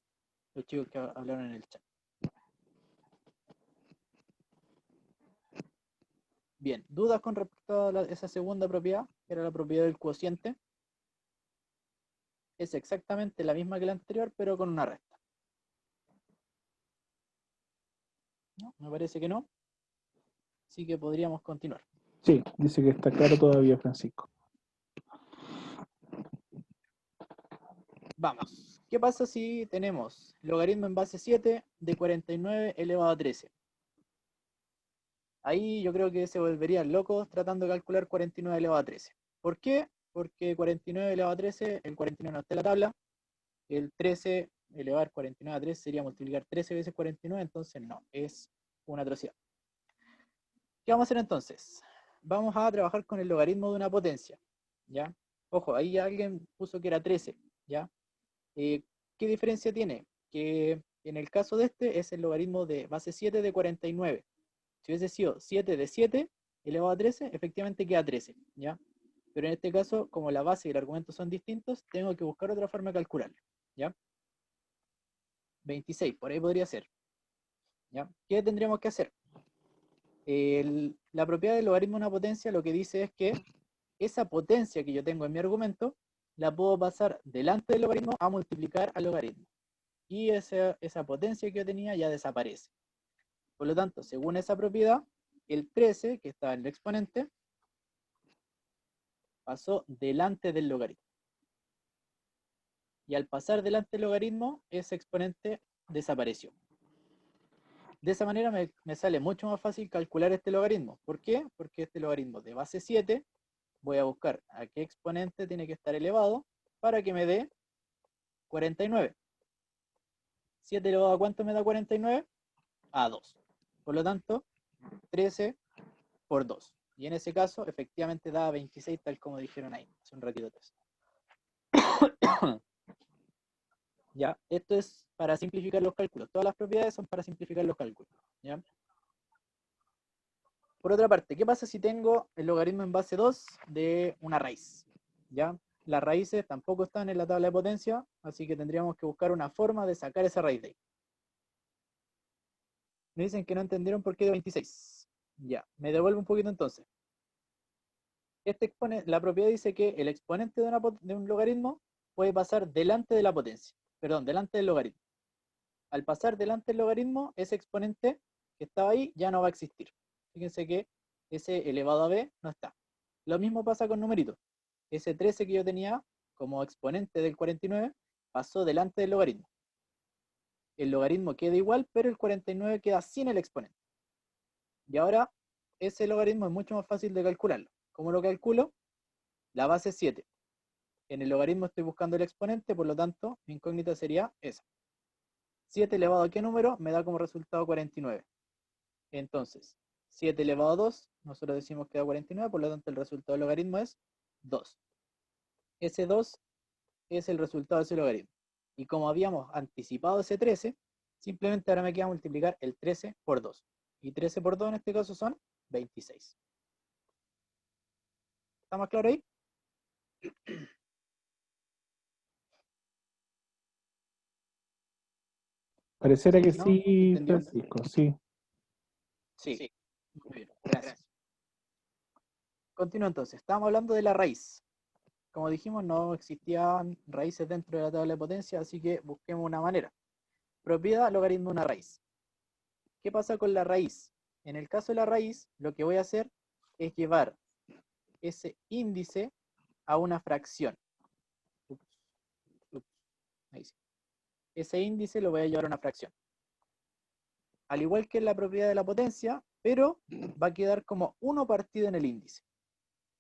Speaker 1: los chicos que hablaron en el chat. Bien, ¿dudas con respecto a esa segunda propiedad, que era la propiedad del cociente? Es exactamente la misma que la anterior, pero con una resta. ¿No? Me parece que no. Así que podríamos continuar.
Speaker 2: Sí, dice que está claro todavía, Francisco.
Speaker 1: Vamos. ¿Qué pasa si tenemos logaritmo en base 7 de 49 elevado a 13? Ahí yo creo que se volverían locos tratando de calcular 49 elevado a 13. ¿Por qué? Porque 49 elevado a 13, el 49 no está en la tabla, el 13 elevar 49 a 13 sería multiplicar 13 veces 49, entonces no, es una atrocidad. ¿Qué vamos a hacer entonces? Vamos a trabajar con el logaritmo de una potencia, ¿ya? Ojo, ahí alguien puso que era 13, ¿ya? ¿Qué diferencia tiene? Que en el caso de este es el logaritmo de base 7 de 49. Si hubiese sido 7 de 7 elevado a 13, efectivamente queda 13, ¿ya? Pero en este caso, como la base y el argumento son distintos, tengo que buscar otra forma de calcularlo, ¿ya? 26, por ahí podría ser, ¿ya? ¿Qué tendríamos que hacer? La propiedad del logaritmo de una potencia lo que dice es que esa potencia que yo tengo en mi argumento la puedo pasar delante del logaritmo a multiplicar al logaritmo. Y esa potencia que yo tenía ya desaparece. Por lo tanto, según esa propiedad, el 13, que estaba en el exponente, pasó delante del logaritmo. Y al pasar delante del logaritmo, ese exponente desapareció. De esa manera me sale mucho más fácil calcular este logaritmo. ¿Por qué? Porque este logaritmo de base 7, voy a buscar a qué exponente tiene que estar elevado para que me dé 49. 7 elevado a ¿cuánto me da 49? A 2. Por lo tanto, 13 por 2. Y en ese caso, efectivamente da 26, tal como dijeron ahí, hace un ratito atrás. ¿Ya? Esto es para simplificar los cálculos. Todas las propiedades son para simplificar los cálculos. ¿Ya? Por otra parte, ¿qué pasa si tengo el logaritmo en base 2 de una raíz? ¿Ya? Las raíces tampoco están en la tabla de potencia, así que tendríamos que buscar una forma de sacar esa raíz de ahí. Me dicen que no entendieron por qué de 26. Ya, me devuelvo un poquito entonces. La propiedad dice que el exponente de un logaritmo puede pasar delante de la potencia. Perdón, delante del logaritmo. Al pasar delante del logaritmo, ese exponente que estaba ahí ya no va a existir. Fíjense que ese elevado a b no está. Lo mismo pasa con numeritos. Ese 13 que yo tenía como exponente del 49 pasó delante del logaritmo. El logaritmo queda igual, pero el 49 queda sin el exponente. Y ahora ese logaritmo es mucho más fácil de calcularlo. ¿Cómo lo calculo? La base es 7. En el logaritmo estoy buscando el exponente, por lo tanto, mi incógnita sería esa. 7 elevado a qué número me da como resultado 49. Entonces, 7 elevado a 2, nosotros decimos que da 49, por lo tanto el resultado del logaritmo es 2. Ese 2 es el resultado de ese logaritmo. Y como habíamos anticipado ese 13, simplemente ahora me queda multiplicar el 13 por 2. Y 13 por 2 en este caso son 26. ¿Está más claro ahí?
Speaker 2: Pareciera que
Speaker 1: ¿No?
Speaker 2: sí,
Speaker 1: ¿Entendió?
Speaker 2: Francisco, sí.
Speaker 1: Sí. Muy bien, gracias. Continúo entonces. Estábamos hablando de la raíz. Como dijimos, no existían raíces dentro de la tabla de potencia, así que busquemos una manera. Propiedad logaritmo de una raíz. ¿Qué pasa con la raíz? En el caso de la raíz, lo que voy a hacer es llevar ese índice a una fracción. Ups, ups, ahí sí. Ese índice lo voy a llevar a una fracción. Al igual que en la propiedad de la potencia, pero va a quedar como 1 partido en el índice.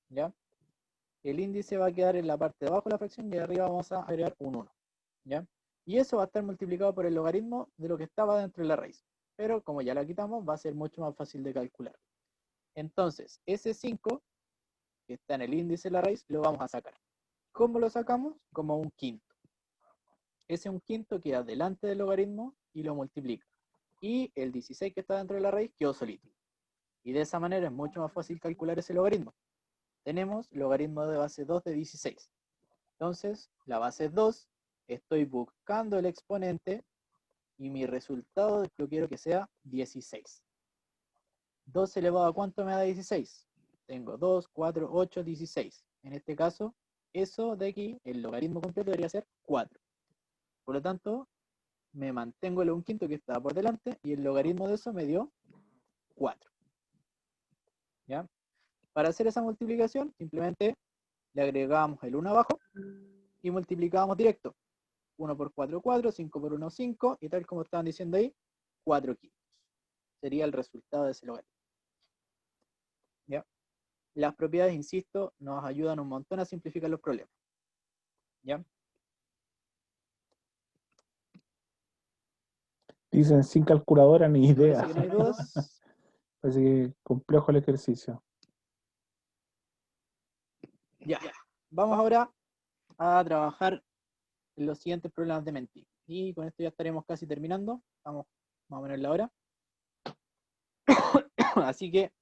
Speaker 1: ¿Ya? El índice va a quedar en la parte de abajo de la fracción y arriba vamos a agregar un 1. ¿Ya? Y eso va a estar multiplicado por el logaritmo de lo que estaba dentro de la raíz. Pero como ya la quitamos, va a ser mucho más fácil de calcular. Entonces, ese 5 que está en el índice de la raíz, lo vamos a sacar. ¿Cómo lo sacamos? Como un quinto. Ese un quinto queda delante del logaritmo y lo multiplica. Y el 16 que está dentro de la raíz quedó solito. Y de esa manera es mucho más fácil calcular ese logaritmo. Tenemos logaritmo de base 2 de 16. Entonces, la base es 2, estoy buscando el exponente y mi resultado yo quiero que sea 16. 2 elevado a ¿cuánto me da 16? Tengo 2, 4, 8, 16. En este caso, eso de aquí, el logaritmo completo debería ser 4. Por lo tanto, me mantengo el 1 quinto que estaba por delante y el logaritmo de eso me dio 4. ¿Ya? Para hacer esa multiplicación, simplemente le agregamos el 1 abajo y multiplicábamos directo. 1 por 4, 4, 5 por 1, 5, y tal como estaban diciendo ahí, 4 quintos. Sería el resultado de ese logaritmo. ¿Ya? Las propiedades, insisto, nos ayudan un montón a simplificar los problemas. ¿Ya?
Speaker 2: Dicen sin calculadora ni idea.
Speaker 1: Parece que no hay dudas.
Speaker 2: Así que complejo el ejercicio.
Speaker 1: Ya. Vamos ahora a trabajar en los siguientes problemas de Menti. Y con esto ya estaremos casi terminando. Estamos más o menos en la hora. Así que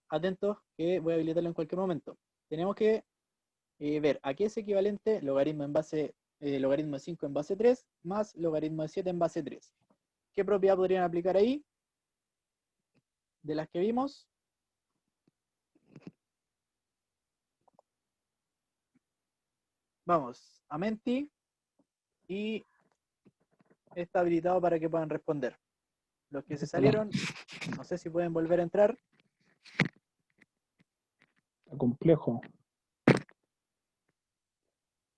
Speaker 1: atentos que voy a habilitarlo en cualquier momento. Tenemos que ver a qué es equivalente logaritmo logaritmo de 5 en base 3 más logaritmo de 7 en base 3. ¿Qué propiedad podrían aplicar ahí? De las que vimos. Vamos a Menti y está habilitado para que puedan responder. Los que se salieron, no sé si pueden volver a entrar.
Speaker 2: Está complejo.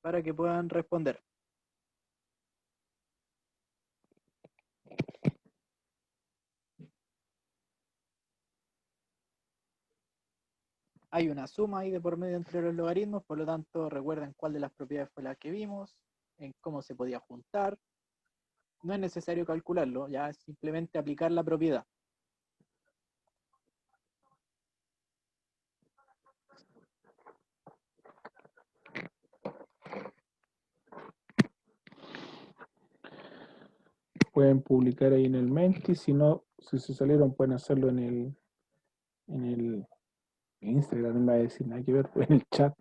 Speaker 1: Para que puedan responder. Hay una suma ahí de por medio entre los logaritmos, por lo tanto recuerden cuál de las propiedades fue la que vimos, en cómo se podía juntar. No es necesario calcularlo, ya es simplemente aplicar la propiedad.
Speaker 2: Pueden publicar ahí en el Menti, si no, si se salieron pueden hacerlo en el Instagram, no me va a decir nada que ver, pues en el chat.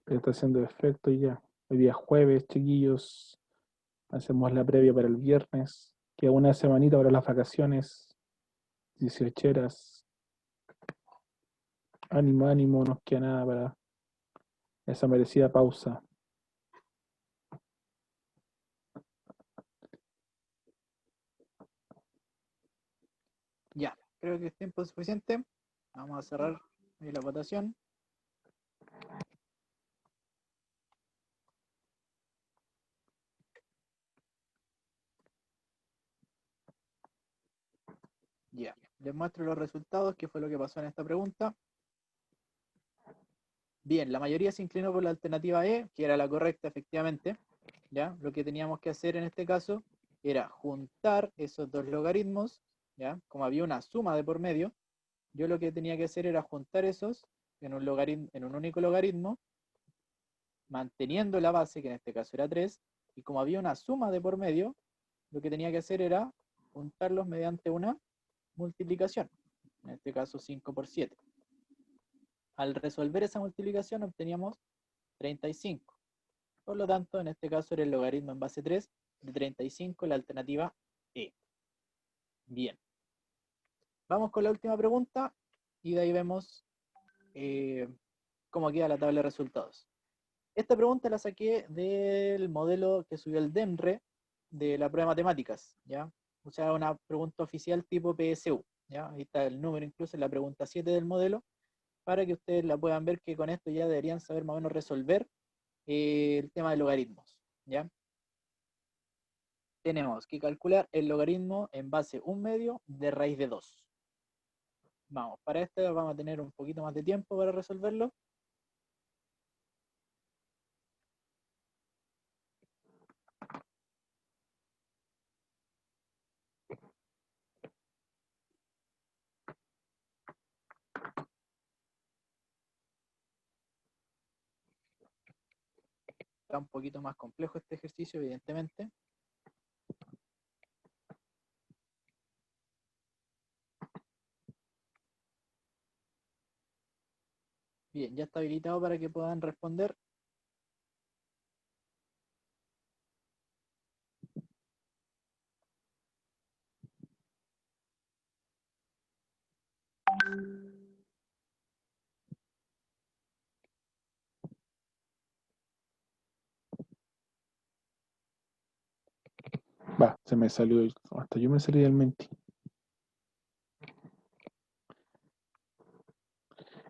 Speaker 2: Pero está haciendo efecto ya. Hoy día es jueves, chiquillos. Hacemos la previa para el viernes. Queda una semanita para las vacaciones. 18 horas. Ánimo, ánimo, no nos queda nada para esa merecida pausa.
Speaker 1: Ya, creo que es tiempo suficiente. Vamos a cerrar ahí la votación. Ya, les muestro los resultados, que fue lo que pasó en esta pregunta. Bien, la mayoría se inclinó por la alternativa E, que era la correcta efectivamente. ¿Ya? Lo que teníamos que hacer en este caso era juntar esos dos logaritmos, ¿ya? Como había una suma de por medio, yo lo que tenía que hacer era juntar esos en un logaritmo, en un único logaritmo, manteniendo la base, que en este caso era 3, y como había una suma de por medio, lo que tenía que hacer era juntarlos mediante una multiplicación, en este caso 5 por 7. Al resolver esa multiplicación obteníamos 35. Por lo tanto, en este caso era el logaritmo en base 3 de 35, la alternativa E. Bien. Vamos con la última pregunta y de ahí vemos cómo queda la tabla de resultados. Esta pregunta la saqué del modelo que subió el DEMRE de la prueba de matemáticas, ¿ya? O sea, una pregunta oficial tipo PSU, ¿ya? Ahí está el número incluso en la pregunta 7 del modelo, para que ustedes la puedan ver, que con esto ya deberían saber más o menos resolver el tema de logaritmos, ¿ya? Tenemos que calcular el logaritmo en base 1/2 de raíz de 2. Vamos, para esto vamos a tener un poquito más de tiempo para resolverlo. Está un poquito más complejo este ejercicio, evidentemente. Bien, ya está habilitado para que puedan responder.
Speaker 2: Va, se me salió, hasta yo me salí del menti.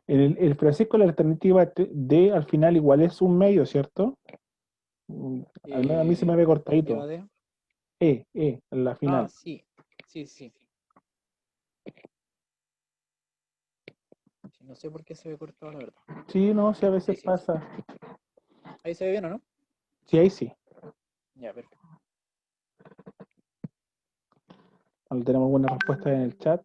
Speaker 2: El Francisco, la alternativa D al final igual es 1/2, ¿cierto? Al menos a mí se me ve
Speaker 1: La alternativa
Speaker 2: cortadito.
Speaker 1: D.
Speaker 2: En la
Speaker 1: Ah,
Speaker 2: final.
Speaker 1: sí. Sí, sí. Sí, no sé por qué se ve cortado, la verdad.
Speaker 2: Sí, no, sí, a veces
Speaker 1: Sí, sí, sí.
Speaker 2: pasa.
Speaker 1: Ahí se ve bien, ¿o no?
Speaker 2: Sí, ahí sí.
Speaker 1: Ya, perfecto.
Speaker 2: Ahora tenemos algunas respuestas en el chat.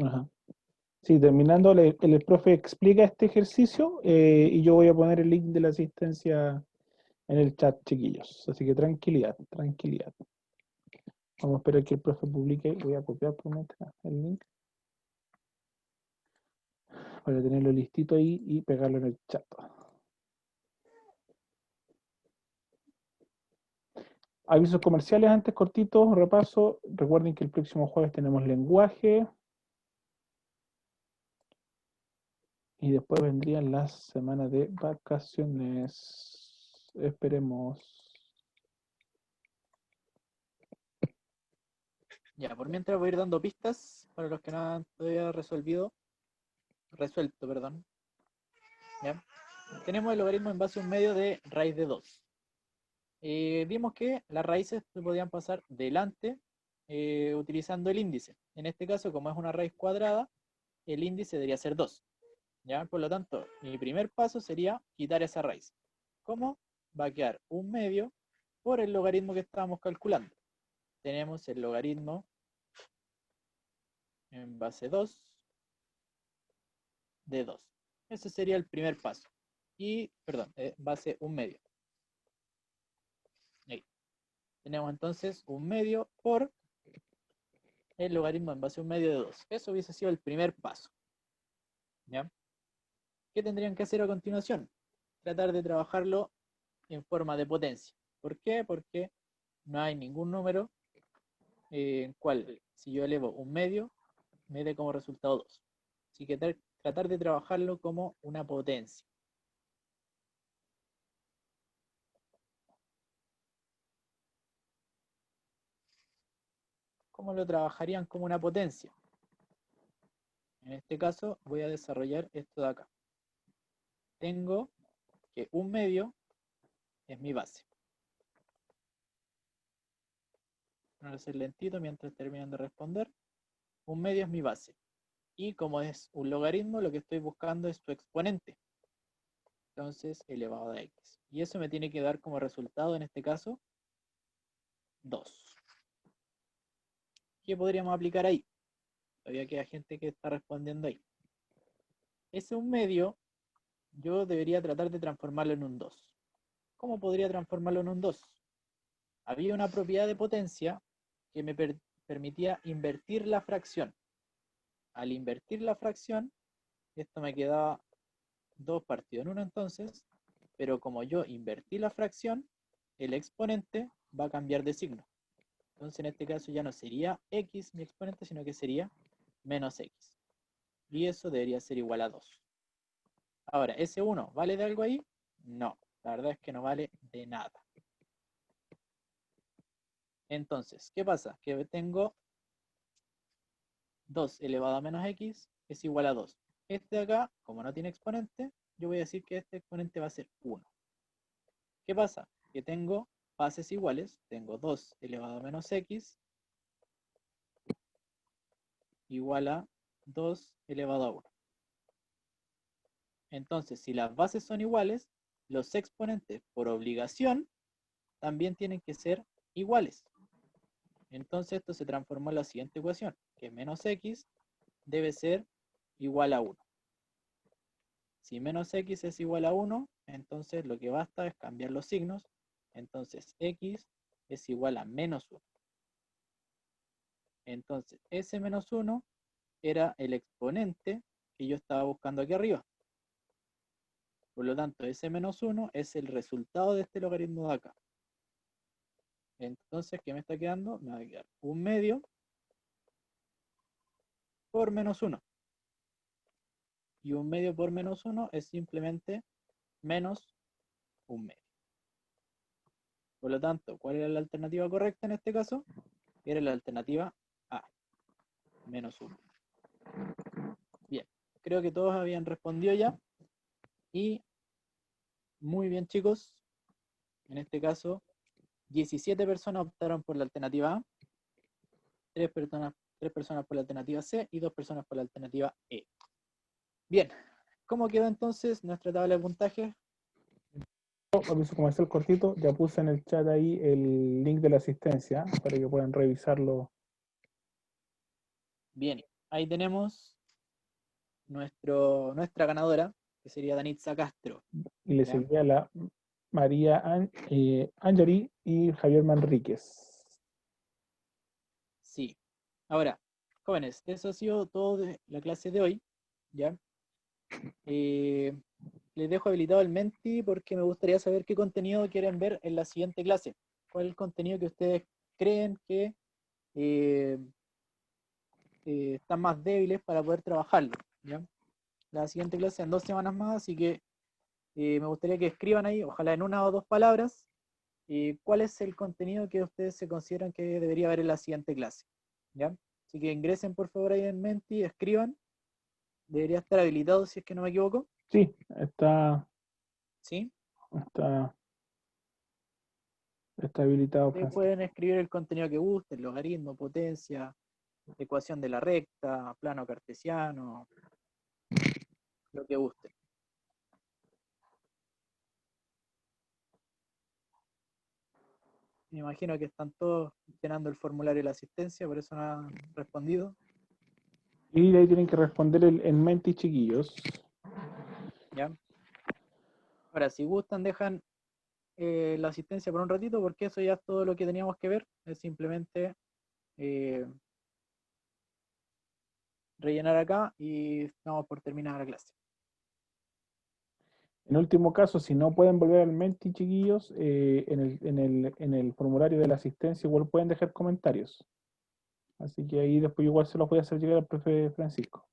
Speaker 2: Ajá. Sí, terminando, el profe explica este ejercicio y yo voy a poner el link de la asistencia en el chat, chiquillos. Así que tranquilidad, tranquilidad. Vamos a esperar que el profe publique. Voy a copiar por mientras el link para tenerlo listito ahí y pegarlo en el chat. Avisos comerciales antes, cortitos, repaso. Recuerden que el próximo jueves tenemos lenguaje. Y después vendrían las semanas de vacaciones. Esperemos.
Speaker 1: Ya, por mientras voy a ir dando pistas para los que no han todavía resuelto, perdón. ¿Ya? Tenemos el logaritmo en base 1/2 de raíz de 2. Vimos que las raíces se podían pasar delante utilizando el índice. En este caso, como es una raíz cuadrada, el índice debería ser 2. ¿Ya? Por lo tanto, mi primer paso sería quitar esa raíz. ¿Cómo? Va a quedar 1/2 por el logaritmo que estábamos calculando. Tenemos el logaritmo en base 2 de 2. Ese sería el primer paso. Y, perdón, base 1/2. Ahí. Tenemos entonces 1/2 por el logaritmo en base 1/2 de 2. Eso hubiese sido el primer paso. ¿Ya? ¿Qué tendrían que hacer a continuación? Tratar de trabajarlo en forma de potencia. ¿Por qué? Porque no hay ningún número en cual, si yo elevo 1/2, me dé como resultado 2. Así que tratar de trabajarlo como una potencia. ¿cómo lo trabajarían como una potencia? En este caso voy a desarrollar esto de acá. Tengo que 1/2 es mi base. Voy a hacer lentito mientras terminan de responder. 1/2 es mi base. Y como es un logaritmo, lo que estoy buscando es su exponente. Entonces, elevado a x. Y eso me tiene que dar como resultado, en este caso, 2. ¿Qué podríamos aplicar ahí? Todavía queda gente que está respondiendo ahí. Ese 1/2, yo debería tratar de transformarlo en un 2. ¿Cómo podría transformarlo en un 2? Había una propiedad de potencia que me permitía invertir la fracción. Al invertir la fracción, esto me quedaba 2 partido en 1 entonces, pero como yo invertí la fracción, el exponente va a cambiar de signo. Entonces en este caso ya no sería x mi exponente, sino que sería menos x. Y eso debería ser igual a 2. Ahora, ¿ese 1 vale de algo ahí? No, la verdad es que no vale de nada. Entonces, ¿qué pasa? Que tengo 2 elevado a menos x es igual a 2. Este de acá, como no tiene exponente, yo voy a decir que este exponente va a ser 1. ¿Qué pasa? Que tengo bases iguales, tengo 2 elevado a menos x igual a 2 elevado a 1. Entonces, si las bases son iguales, los exponentes por obligación también tienen que ser iguales. Entonces esto se transformó en la siguiente ecuación, que menos x debe ser igual a 1. Si menos x es igual a 1, entonces lo que basta es cambiar los signos. Entonces x es igual a menos 1. Entonces ese menos 1 era el exponente que yo estaba buscando aquí arriba. Por lo tanto, ese menos 1 es el resultado de este logaritmo de acá. Entonces, ¿qué me está quedando? Me va a quedar 1/2 por menos 1. Y 1/2 por menos 1 es simplemente menos 1/2. Por lo tanto, ¿cuál era la alternativa correcta en este caso? Era la alternativa A, menos 1. Bien, creo que todos habían respondido ya. Y muy bien, chicos. En este caso, 17 personas optaron por la alternativa A, 3 personas por la alternativa C y 2 personas por la alternativa E. Bien, ¿cómo quedó entonces nuestra tabla de puntaje?
Speaker 2: Aviso comercial cortito, ya puse en el chat ahí el link de la asistencia para que puedan revisarlo.
Speaker 1: Bien, ahí tenemos nuestra ganadora, que sería Danitza Castro.
Speaker 2: Y le
Speaker 1: ¿Ya?
Speaker 2: seguía la María Angeli y Javier Manríquez.
Speaker 1: Sí. Ahora, jóvenes, eso ha sido todo de la clase de hoy. ¿Ya? Les dejo habilitado el Menti porque me gustaría saber qué contenido quieren ver en la siguiente clase. ¿Cuál es el contenido que ustedes creen que eh, están más débiles para poder trabajarlo? ¿Ya? La siguiente clase en 2 semanas más, así que me gustaría que escriban ahí, ojalá en 1 o 2 palabras, cuál es el contenido que ustedes se consideran que debería haber en la siguiente clase. ¿Ya? Así que ingresen por favor ahí en Menti, escriban. Debería estar habilitado si es que no me equivoco.
Speaker 2: Sí, está,
Speaker 1: ¿Sí?
Speaker 2: está, está habilitado,
Speaker 1: Ustedes
Speaker 2: Francisco.
Speaker 1: pueden escribir el contenido que gusten, logaritmo, potencia, ecuación de la recta, plano cartesiano, lo que gusten. Me imagino que están todos llenando el formulario de la asistencia, por eso no han respondido.
Speaker 2: Y ahí tienen que responder en Menti, chiquillos.
Speaker 1: ¿Ya? Ahora, si gustan, dejan la asistencia por un ratito, porque eso ya es todo lo que teníamos que ver. Es simplemente eh, rellenar acá y estamos por terminar la clase.
Speaker 2: En último caso, si no pueden volver al Menti, chiquillos, en el formulario de la asistencia igual pueden dejar comentarios. Así que ahí después igual se los voy a hacer llegar al profe Francisco.